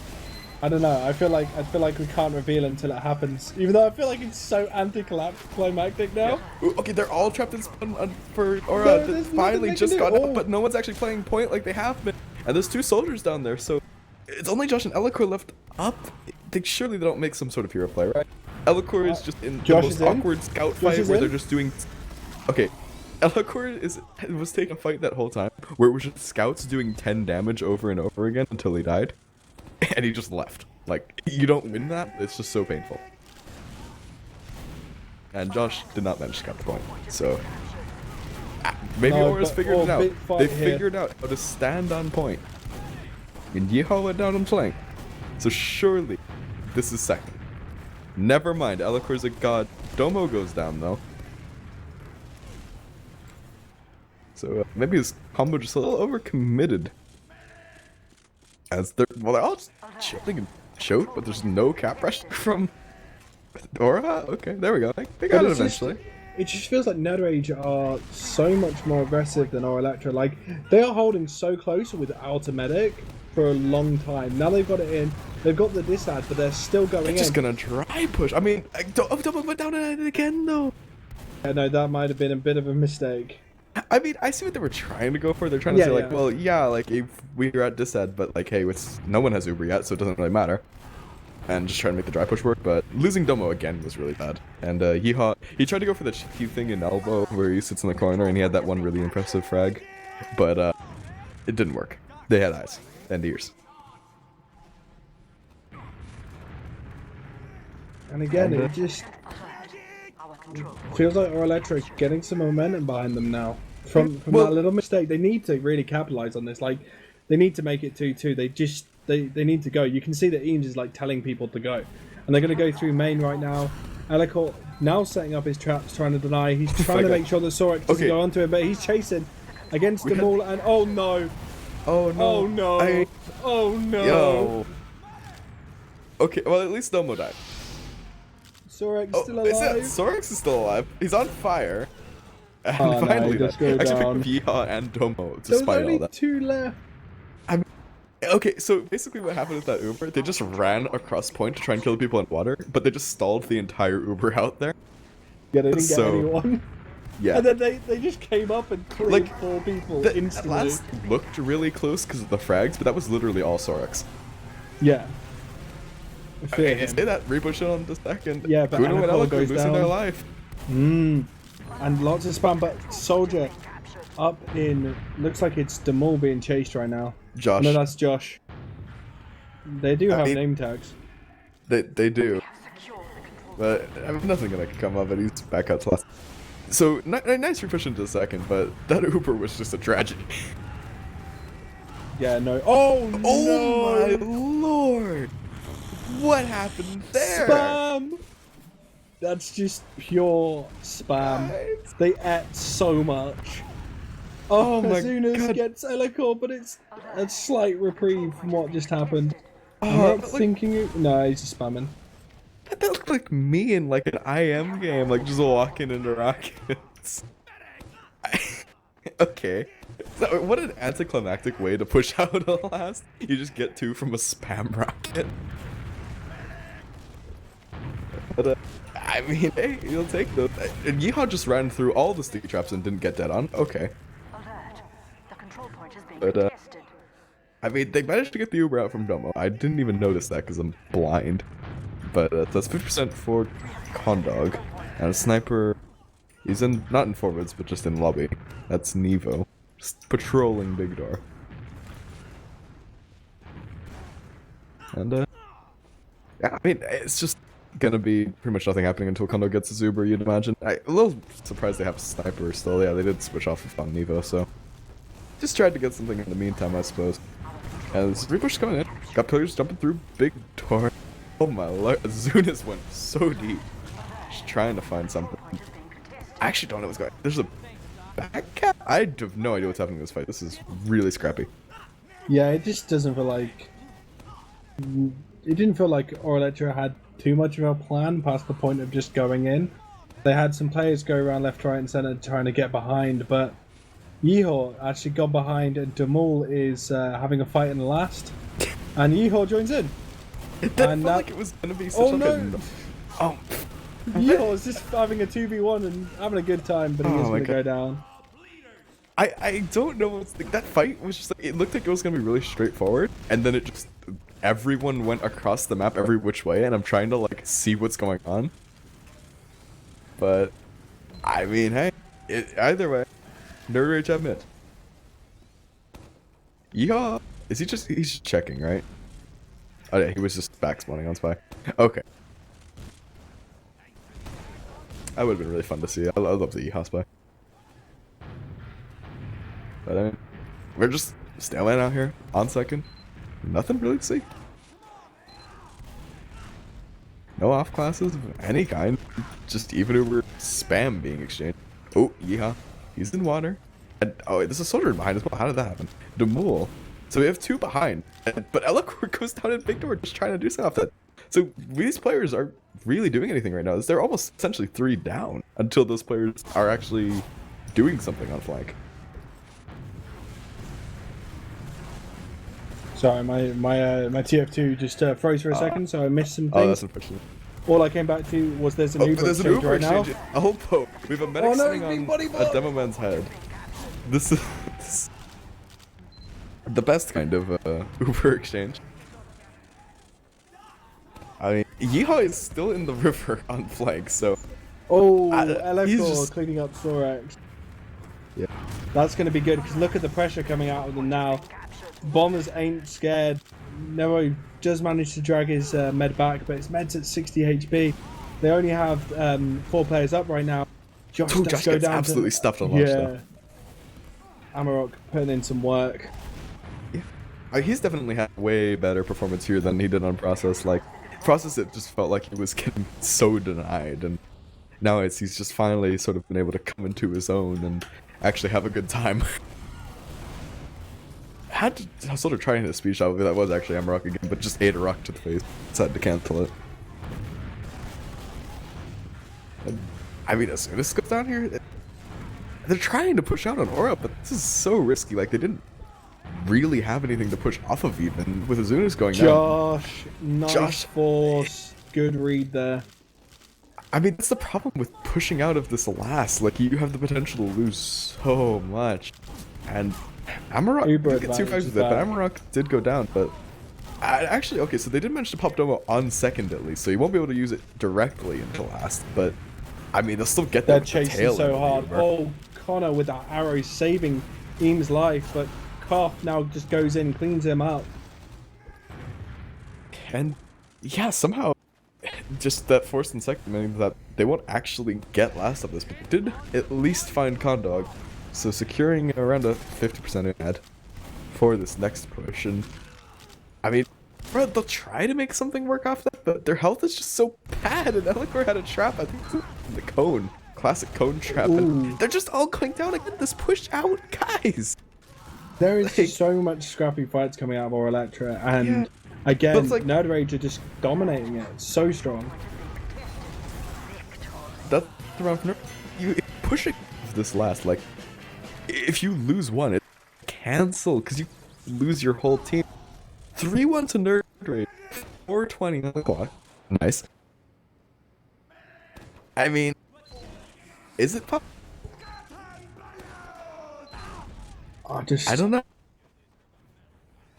I don't know. I feel like we can't reveal until it happens. Even though I feel like it's so anticlimactic now. Ooh, okay, they're all trapped in spawn for Aura. No, that there's finally nothing they just can got do. out, but no one's actually playing point like they have been. And there's 2 soldiers down there, so it's only Josh and Elektro left up. Surely they don't make some sort of hero play, right? Elektro is just in Josh the most is in. awkward scout fight is where in. they're just doing. Okay, Elektro was taking a fight that whole time where it was just scouts doing 10 damage over and over again until he died, and he just left. Like, you don't win that. It's just so painful. And Josh did not manage to cap the point, so maybe No, Aura's but- figured it out. big fight They here. figured out how to stand on point. And Yeehaw went down on flank. So surely this is second. Never mind, Elektro's a god. Domo goes down though. So maybe his combo just a little overcommitted. As they're they're all just shooting and shoot, but there's no cap pressure from Aura. Okay, there we go. They got it It's just- eventually. It just feels like nerdRage are so much more aggressive than our Elektro. Like, they are holding so close without a medic for a long time. Now they've got it in. They've got the disad, but they're still going They're in. just gonna dry push. I mean, Domo went down at it again though. Yeah, no, that might have been a bit of a mistake. I mean, I see what they were trying to go for. They're trying to Yeah, say like, yeah. well, yeah, like if we're at disad, but like, hey, no one has Uber yet, so it doesn't really matter. And just trying to make the dry push work, but losing Domo again was really bad. And Yeehaw, he tried to go for the cheeky thing in elbow where he sits in the corner, and he had that one really impressive frag, but it didn't work. They had eyes and ears. And again, And, it just Our control point feels like our Elektro is getting some momentum behind them now. From Well- that little mistake, they need to really capitalize on this. Like, they need to make it 2-2. They need to go. You can see that Eames is like telling people to go, and they're going to go through main right now. Elekor now setting up his traps, trying to deny. He's trying to God. make sure that Sorex doesn't Okay. go onto him, but he's chasing against them had- all. And oh no, Oh no! oh no, oh no! Yo. Okay, well at least Domo died. Sorex Oh, still is it? alive. Sorex is still alive. He's on fire. And Oh, no, finally, just died. go Actually, down. picked up Yeehaw and Domo There was despite all only that. 2 left. Okay, so basically what happened with that Uber, they just ran across point to try and kill people in water, but they just stalled the entire Uber out there. Yeah, they didn't get So, anyone. Yeah. And then they just came up and killed Like, 4 people At instantly. last looked really close because of the frags, but that was literally all Sorex. Yeah. I fear Okay, him. say that, repush it on the second. Yeah, but Kuno and Anakol Elekro goes losing their down. life. And lots of spam, but Soldier up in. Looks like it's Demol being chased right now. Josh, No, that's Josh. They do have mean- name tags. they do. secure the control But I mean, nothing gonna come of it. He's back out to last. So nice repush into the second, but that Uber was just a tragedy. Yeah, no. Oh, Oh no! my lord! What happened there? Spam! That's just pure spam. Guys. They ate so much. Oh, my Jezunis God. gets Elekor, but it's a slight reprieve from what just happened. I'm Oh, not but, like- thinking. No, he's just spamming. That looked like me in like an IM game, like just walking into rockets. Okay. So what an anticlimactic way to push out a last. You just get 2 from a spam rocket. But I mean, hey, you'll take those. And Yeehaw just ran through all the sticky traps and didn't get dead on. Okay. alert. The control point is being But, contested. I mean, they managed to get the Uber out from Domo. I didn't even notice that because I'm blind. But that's 50% for Condog. And a sniper, he's not in forwards, but just in lobby. That's Nevo. Just patrolling big door. And, yeah, I mean, it's just gonna be pretty much nothing happening until Kondo gets his Uber, you'd imagine. I'm a little surprised they have sniper still. Yeah, they did switch off of on Nevo, so. Just tried to get something in the meantime, I suppose. And this repush coming in. Got pillars jumping through big door. Oh my lord, Jezunis went so deep. Just trying to find something. Point is being contested. I actually don't know what's going on. There's a back cap? I have no idea what's happening in this fight. This is really scrappy. Yeah, it just doesn't feel like. It didn't feel like Elektro had too much of a plan past the point of just going in. They had some players go around left, right, and center trying to get behind, but Yeehaw actually got behind, and Demol is having a fight in the last, and Yeehaw joins in. That And felt like it was gonna be such Oh like no! Oh, Yeehaw was just having a 2v1 and having a good time, but he Oh is my going to God. go down. I don't know what's like, that fight was just like, it looked like it was gonna be really straightforward, and then it just, everyone went across the map every which way, and I'm trying to like see what's going on. But I mean, hey, either way, nerdRage admit. Yeah, is he just, he's just checking, right? Oh yeah, he was just back spawning on Spy. Okay. That would have been really fun to see. I love the Yeehaw Spy. But I mean, we're just stalemate out here on second. Nothing really to see. No off classes of any kind. Just even over spam being exchanged. Oh, Yeehaw. He's in water. And, oh, wait, there's a soldier behind as well. How did that happen? Demul. So we have two behind. But Elektro goes down in big door just trying to do something. So these players aren't really doing anything right now. They're almost essentially 3 down until those players are actually doing something on flank. Sorry, my TF2 just froze for a second, so I missed some Oh, things. that's unfortunate. All I came back to was there's an Oh, Uber there's an exchange Uber right now. exchange. Oh, no. We have a medic Oh, no, sitting big on body a bot. demo man's head. This is the best kind of Uber exchange. I mean, Yeehaw is still in the river on flank, so... Oh, he's Elektro just- cleaning up Thorax. Yeah. That's going to be good, because look at the pressure coming out of them now. Bombers ain't scared. Nero does manage to drag his med back, but his med's at 60 HP. They only have 4 players up right now. Josh Ooh, does Josh go gets down absolutely to... stuffed on launch, Yeah. though. Amarok putting in some work. He's definitely had way better performance here than he did on Process. Like, Process, it just felt like he was getting so denied, and now he's just finally sort of been able to come into his own and actually have a good time. I was sort of trying to speed shot, that was actually Amarok again, but just ate a rock to the face. Decided to cancel it. And, I mean, as soon as this goes down here, they're trying to push out on Aura, but this is so risky. Like, they didn't really have anything to push off of even with Jezunis going down. Josh, nice Josh. force. Good read there. I mean, that's the problem with pushing out of this last. Like, you have the potential to lose so much. And Amarok Uber did get 2 advantage fights is with it, but back. Amarok did go down. But actually, okay, so they did manage to pop Domo on second at least, so you won't be able to use it directly until last. But I mean, they'll still get They're that with the chasing tail so end of the hard. Uber. Oh, Connor with that arrow saving Eames' life, but Koff now just goes in, cleans him up. And yeah, somehow, just that force and second meaning that they won't actually get last of this, but they did at least find Condog. So securing around a 50% ad for this next push, and I mean, bro, they'll try to make something work off that, but their health is just so bad, and Elektro had a trap, I think the cone. Classic cone trap, Ooh. and they're just all going down again. This push out, guys! There is just so much scrappy fights coming out of our Electra, and Yeah. again, But it's like- nerdRage are just dominating it. So strong. That's around for you pushing this last, like, if you lose one, it cancel because you lose your whole team. 3-1 to nerdRage, 4:20 on the clock. Nice. I mean, is it pop? I don't know.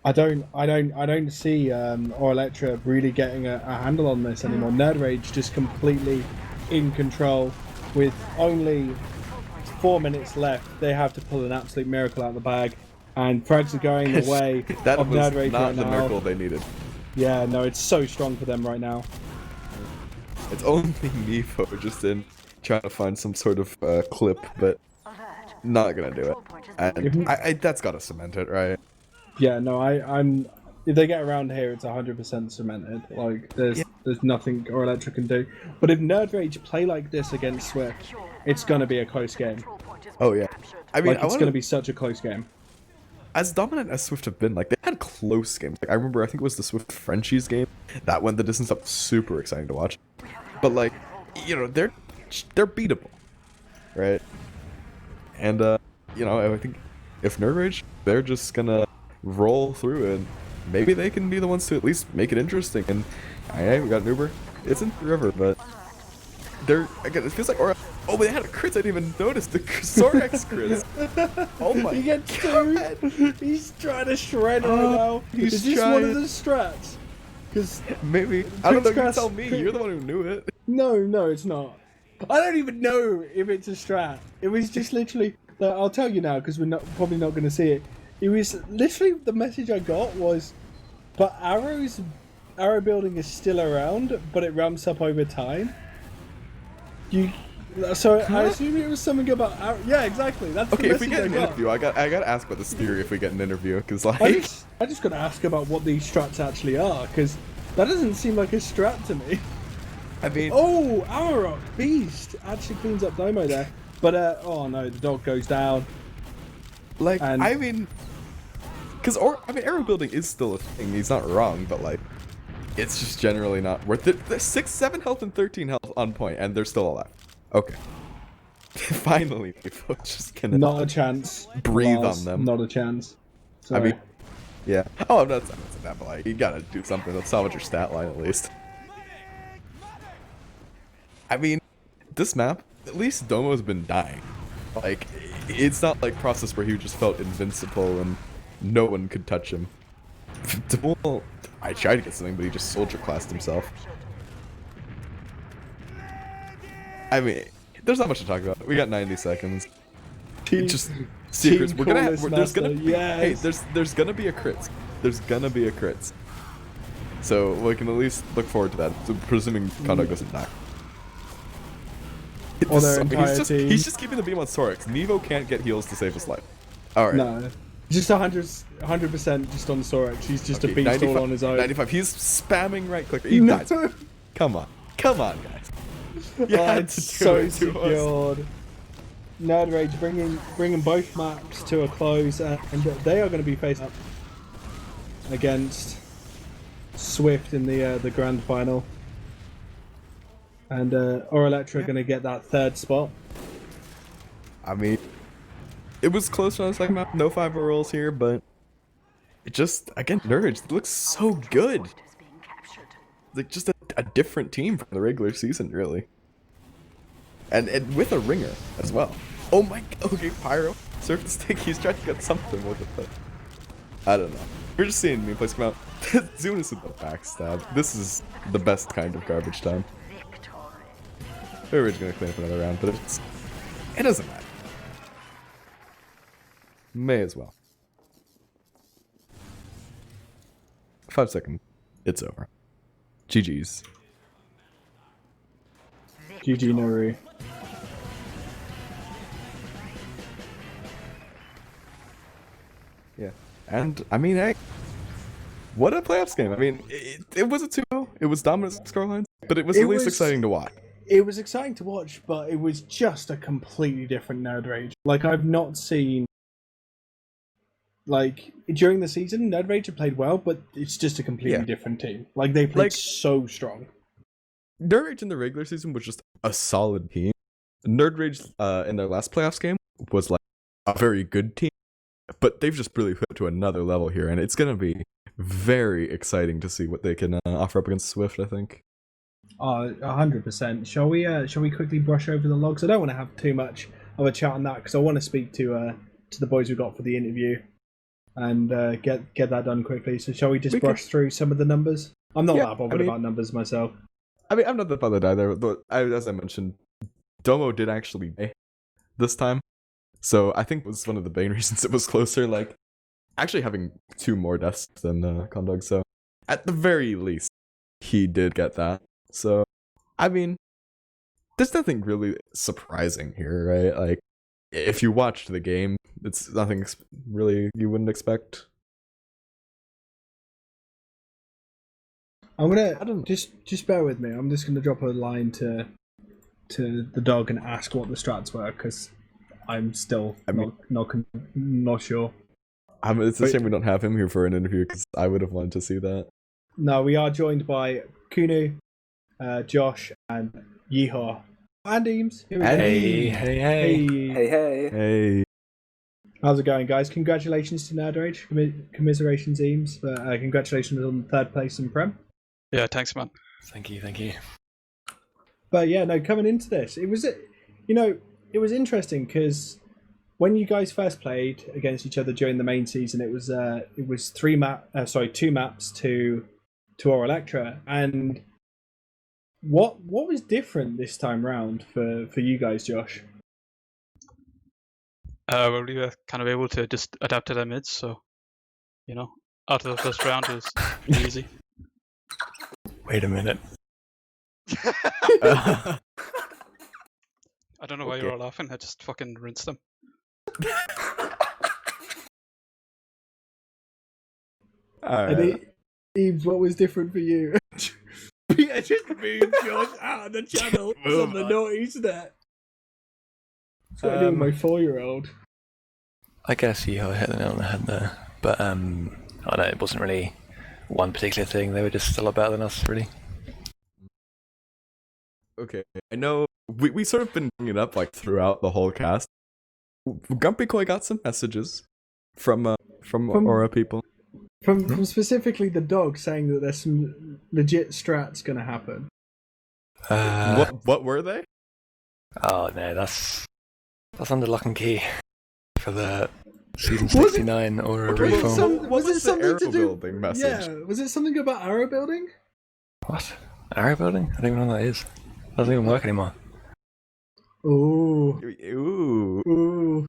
I don't see or Electra really getting a handle on this anymore. nerdRage just completely in control with only 4 minutes left. They have to pull an absolute miracle out of the bag, and frags are going the way That of was nerdRage not right the now. miracle they needed. Yeah, no, it's so strong for them right now. It's only Mifo just in trying to find some sort of clip, but Alert. not gonna do it. Control point has been And I that's gotta cement it, right? Yeah, no, I'm. If they get around here, it's 100% cemented. Like, there's nothing or Electra can do. But if nerdRage play like this against Swift, it's gonna be a close game. control point has Oh been yeah. captured. I mean, Like, it's gonna be such a close game. as dominant as Swift have been, like, they had close games. Like, I remember, I think it was the Swift Frenchies game that went the distance up, super exciting to watch. But like, you know, they're beatable, right? And you know, I think if nerdRage, they're just gonna roll through and maybe they can be the ones to at least make it interesting. And hey, we got an Uber. It's in the river, but they're again. It feels like oh, they had a crit. I didn't even notice the Sorex crits. Oh my He gets god! two. He's trying to shred right now. he's Is this one of trying. the strats? Because Maybe I don't know. You Crits- tell me. You're the one who knew it. no, it's not. I don't even know if it's a strat. It was just literally. I'll tell you now because we're probably not going to see it. It was literally the message I got was, but arrow building is still around, but it ramps up over time. So I assume it was something about arrow. Yeah, exactly. That's Okay, the if we message get an I got. interview, I got to ask about this theory if we get an interview, because like I just got to ask about what these strats actually are because that doesn't seem like a strat to me. I mean, Oh, Amarok Beast actually cleans up Domo there, but oh no, the dog goes down. like and- I mean, because arrow building is still a thing. He's not wrong, but like, it's just generally not worth it. They're 6, 7 health and 13 health on point, and they're still alive. Okay. Finally, people just gonna Not a chance. breathe Mars, on them. Not a chance. I Sorry. mean, yeah. Oh, I'm not saying that, but like, you gotta do something to salvage your stat line at least. I mean, this map, at least Domo's been dying. Like, it's not like Process where he just felt invincible and no one could touch him. Duel, I tried to get something, but he just soldier classed himself. I mean, there's not much to talk about. We got 90 seconds. Just secrets. We're gonna have. There's gonna be. Hey, there's gonna be a crits. There's gonna be a crits. So we can at least look forward to that, presuming Conduct doesn't die. Or their entire team. He's just keeping the beam on Sorex. Nevo can't get heals to save his life. All right. No. Just 100% just on Sorex. He's just a beast all on his own. 95. He's spamming right click. He dies. Come on, guys. You Oh, had it's to do so it to us. secured. nerdRage bringing both maps to a close, and they are going to be facing up against Swift in the grand final. And Elektro are going to get that third spot. I mean, it was close on the second map. No 5 rolls here, but it just, again, nerdRage looks so good. Is being captured. Like, just a different team from the regular season, really. And with a ringer as well. Oh my, okay, Pyro. Surface stick, he's trying to get something with it, but I don't know. We're just seeing me place come out. Jezunis with the backstab. This is the best kind of garbage time. We're just gonna clean up another round, but it doesn't matter. May as well. 5 seconds. It's over. GG's. GG Noru. Yeah. And, I mean, hey, what a playoffs game. I mean, it was a 2-0. It was dominant scorelines, but it was at least exciting to watch. It was exciting to watch, but it was just a completely different nerdRage. Like, I've not seen... Like, during the season, nerdRage have played well, but it's just a completely different team. Like, they played so strong. nerdRage in the regular season was just a solid team. nerdRage in their last playoffs game was like a very good team, but they've just really put it to another level here, and it's gonna be very exciting to see what they can offer up against Swift, I think. 100%. Shall we quickly brush over the logs? I don't want to have too much of a chat on that because I want to speak to the boys we got for the interview and get that done quickly. So shall we just brush through some of the numbers? I'm not that bothered about numbers myself. I mean, I'm not that bothered either, but as I mentioned, Domo did actually die this time, so I think it was one of the main reasons it was closer. Like, actually having 2 more deaths than Condog, so at the very least, he did get that. So, I mean, there's nothing really surprising here, right? Like, if you watched the game, it's nothing really you wouldn't expect. I'm gonna just bear with me. I'm just gonna drop a line to the dog and ask what the strats were because I'm still not sure. It's a shame we don't have him here for an interview because I would have wanted to see that. No, we are joined by Kunu, Josh, and Yeehaw. And Eames. Hey. How's it going, guys? Congratulations to nerdRage. Commiseration teams. Congratulations on third place in Prem. Yeah, thanks, man. Thank you. But yeah, no, coming into this, it was interesting because when you guys first played against each other during the main season, it was 2 maps to our Elektra. And what was different this time round for you guys, Josh? Well, we were kind of able to just adapt to their mids, so out of the first round was easy. Wait a minute. I don't know why you're all laughing. I just fucking rinsed them. And Eves, what was different for you? Peter just moved Josh out of the channel on the naughty net. That's what I do with my 4-year-old. I guess you hit the nail on the head there, but I don't know, it wasn't really one particular thing. They were just a lot better than us, really. Okay, I know we sort of been bringing it up like throughout the whole cast. GrumpyKoi got some messages from Aura people. From specifically the dog saying that there's some legit strats gonna happen. What were they? Oh no, that's under lock and key for the season 69 Aura reform. Was it something to do? Building message? Yeah, was it something about arrow building? What? Arrow building? I don't even know what that is. It doesn't even work anymore. Ooh. Ooh.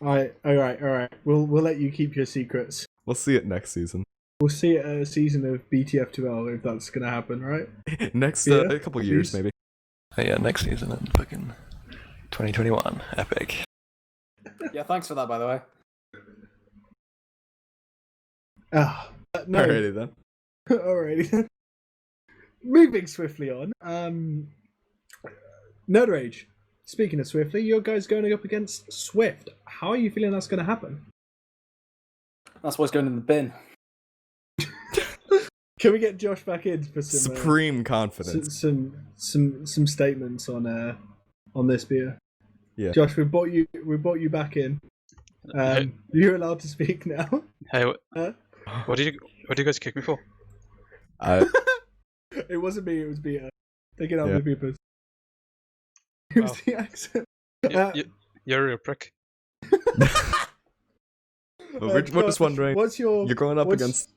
All right. We'll let you keep your secrets. We'll see it next season. We'll see it a season of BTF2L if that's gonna happen, right? Next Yeah, a couple years maybe. Oh yeah, next season in fucking 2021. Epic. Yeah, thanks for that, by the way. No. Alrighty then. Alrighty then. Moving swiftly on. nerdRage. Speaking of swiftly, your guys going up against Swift. How are you feeling that's going to happen? That's what's going in the bin. Can we get Josh back in for some supreme confidence? Some statements on this beer. Yeah. Josh, we brought you back in. You're allowed to speak now. Hey, what did you guys kick me for? It wasn't me. It was Beer. Take it out with the peepers. It was the accent. You're a prick. We're just wondering. You're going up against.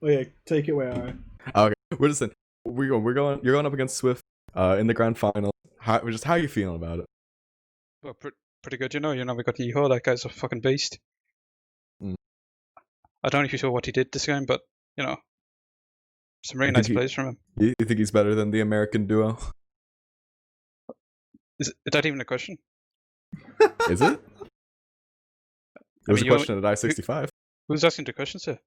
Oh yeah, take it away. All right. Okay, we're just saying you're going up against Swift in the grand final. How are you feeling about it? Well, pretty good, we got Yeehaw. That guy's a fucking beast. I don't know if you saw what he did this game, but some really nice plays from him. You think he's better than the American duo? Is that even a question? Is it? It was a question at I-65. Who's asking the questions here?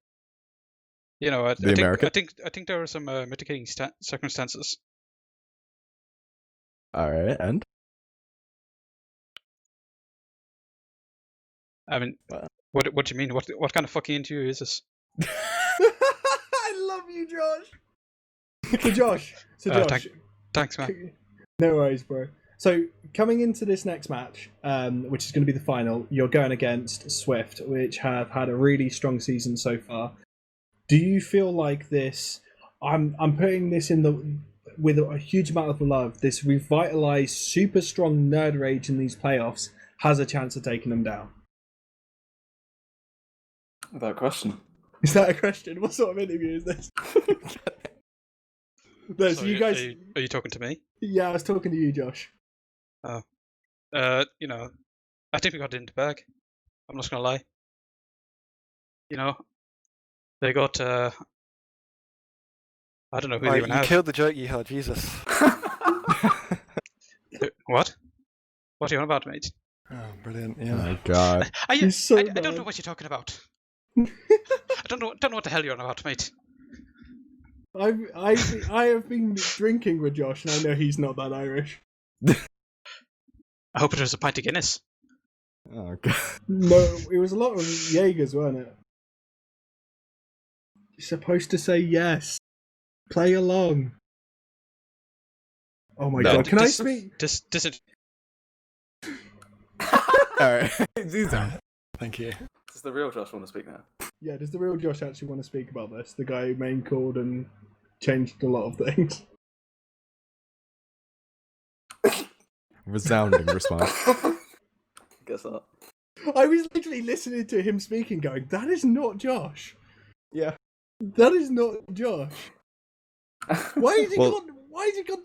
I think there are some mitigating circumstances. All right, and I mean, what do you mean? What kind of fucking interview is this? I love you, Josh. So Josh. Thanks, man. No worries, bro. So coming into this next match, which is going to be the final, you're going against Swift, which have had a really strong season so far. Do you feel like this? I'm putting this with a huge amount of love. This revitalized, super strong nerdRage in these playoffs has a chance of taking them down. Without question. Is that a question? What sort of interview is this? No, so you guys. Are you talking to me? Yeah, I was talking to you, Josh. Oh, I think we got it in the bag. I'm not gonna lie. They got I don't know who they even have. You killed the joke, Yeehaw, Jesus. What? What are you on about, mate? Oh, brilliant! Yeah. Oh my god. I don't know what you're talking about. I don't know what the hell you're on about, mate. I have been drinking with Josh, and I know he's not that Irish. I hope it was a pint of Guinness. Oh god. No, it was a lot of Jaegers, wasn't it? You're supposed to say yes. Play along. Oh my god! Can I speak? Alright, these are. Thank you. Does the real Josh want to speak now? Yeah, does the real Josh actually want to speak about this? The guy who main called and changed a lot of things. Resounding response. Guess not. I was literally listening to him speaking, going, "That is not Josh. Yeah. That is not Josh. Why is he Well- got? Why is he got?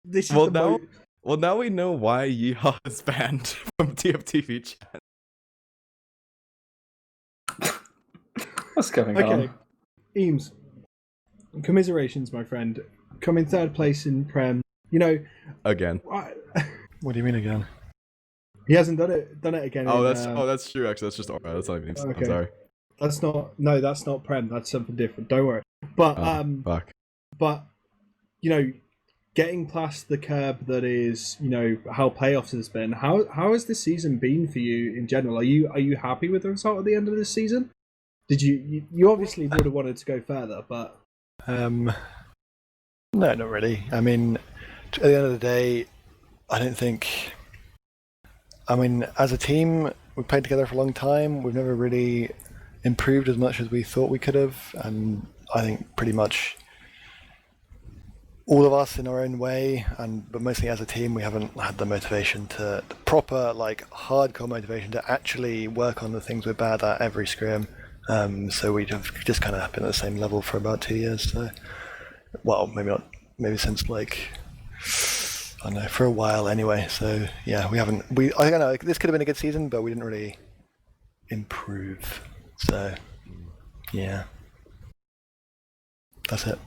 This is Well, the now, well, now we know why Yeehaw is banned from TFTV chat. What's going Okay, on? Eames. Commiserations, my friend. Come in third place in Prem. You know, Again. What do you mean again? he hasn't done it again. Oh, in, that's true. Actually, that's just alright. That's not even. Okay. I'm sorry. That's not. No, that's not Prem. That's something different. Don't worry. But Fuck. but you know, getting past the curb that is, you know, how playoffs has been. How has this season been for you in general? Are you happy with the result at the end of this season? Did you obviously would have wanted to go further, but No, not really. I mean, at the end of the day, I don't think. I mean, as a team, we've played together for a long time. We've never really improved as much as we thought we could have, and I think pretty much all of us in our own way, but mostly as a team, we haven't had the motivation the proper, like, hardcore motivation to actually work on the things we're bad at every scrim. So we have just kind of been at the same level for about 2 years. So, well, maybe not, maybe since like, I don't know, for a while anyway. So yeah, we haven't. I don't know. This could have been a good season, but we didn't really improve. So yeah, that's it.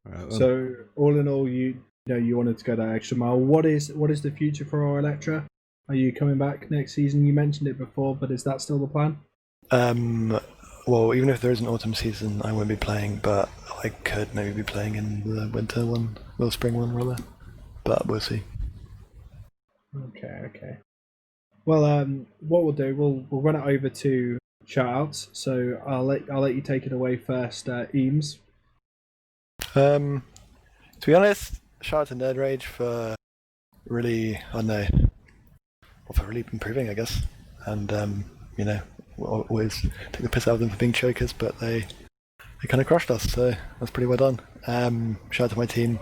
Alright, so all in all, you wanted to go that extra mile. What is the future for our Elektra? Are you coming back next season? You mentioned it before, but is that still the plan? Well, even if there is an autumn season, I won't be playing, but I could maybe be playing in the winter one, or spring one rather. But we'll see. Okay. Well, what we'll do, we'll run it over to shoutouts. So I'll let you take it away first, Eames. To be honest, shout out to nerdRage for really, I don't know, for really improving, I guess. And you know, we'll always take the piss out of them for being chokers, but they kind of crushed us, so that's pretty well done. Shout out to my team.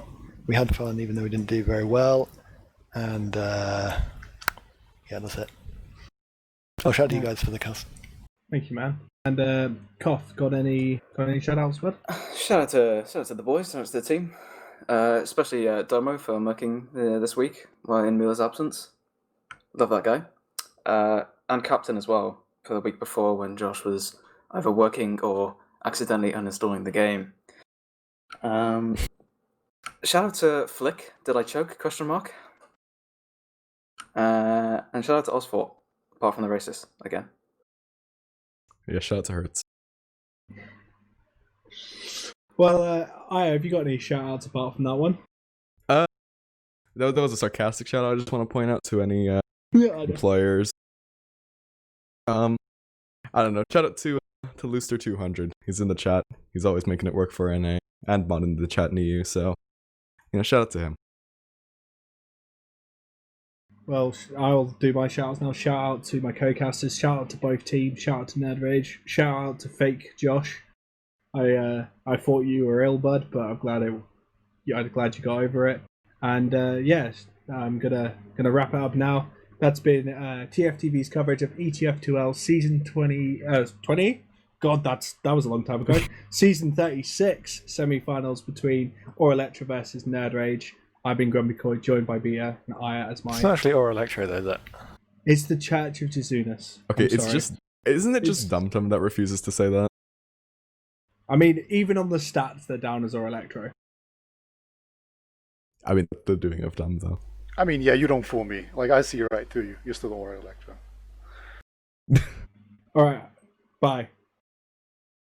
We had fun, even though we didn't do very well. And yeah, that's it. Oh, shout out to you guys for the cast. Thank you, man. And Koth, got any shoutouts, bud? Shout out to the boys, shout out to the team, especially Domo for mucking this week while in Mueller's absence. Love that guy. And Captain as well for the week before when Josh was either working or accidentally uninstalling the game. Shout out to Flick. Did I choke? Question mark. And shout out to Osfort, apart from the racist again. Yeah, shout out to Hertz. Well, Ire, have you got any shoutouts apart from that one? That was a sarcastic shout out. I just want to point out to any Yeah, I know. employers. I don't know. Shout out to Looster200. He's in the chat. He's always making it work for NA and modding the chat near you. So, shout out to him. Well, I'll do my shoutouts now. Shout out to my co-casters. Shout out to both teams. Shout out to nerdRage. Shout out to fake Josh. I thought you were ill, bud, but I'm glad you got over it. And yes, I'm gonna wrap it up now. That's been TFTV's coverage of ETF2L season 20. 20? God, that was a long time ago. Season 36 semi-finals between Elektro versus nerdRage. I've been GrumpyKoi, joined by Bia and Aya as It's my. not actually or Elektro though, is it? It's the Church of Jezunis. Okay, I'm sorry. isn't it just Dumtum that refuses to say that? I mean, even on the stats, they're down as Elektro. I mean, the doing of dumb though. I mean, yeah, you don't fool me. Like, I see you right through you. You're still Aura Electro. All right, bye.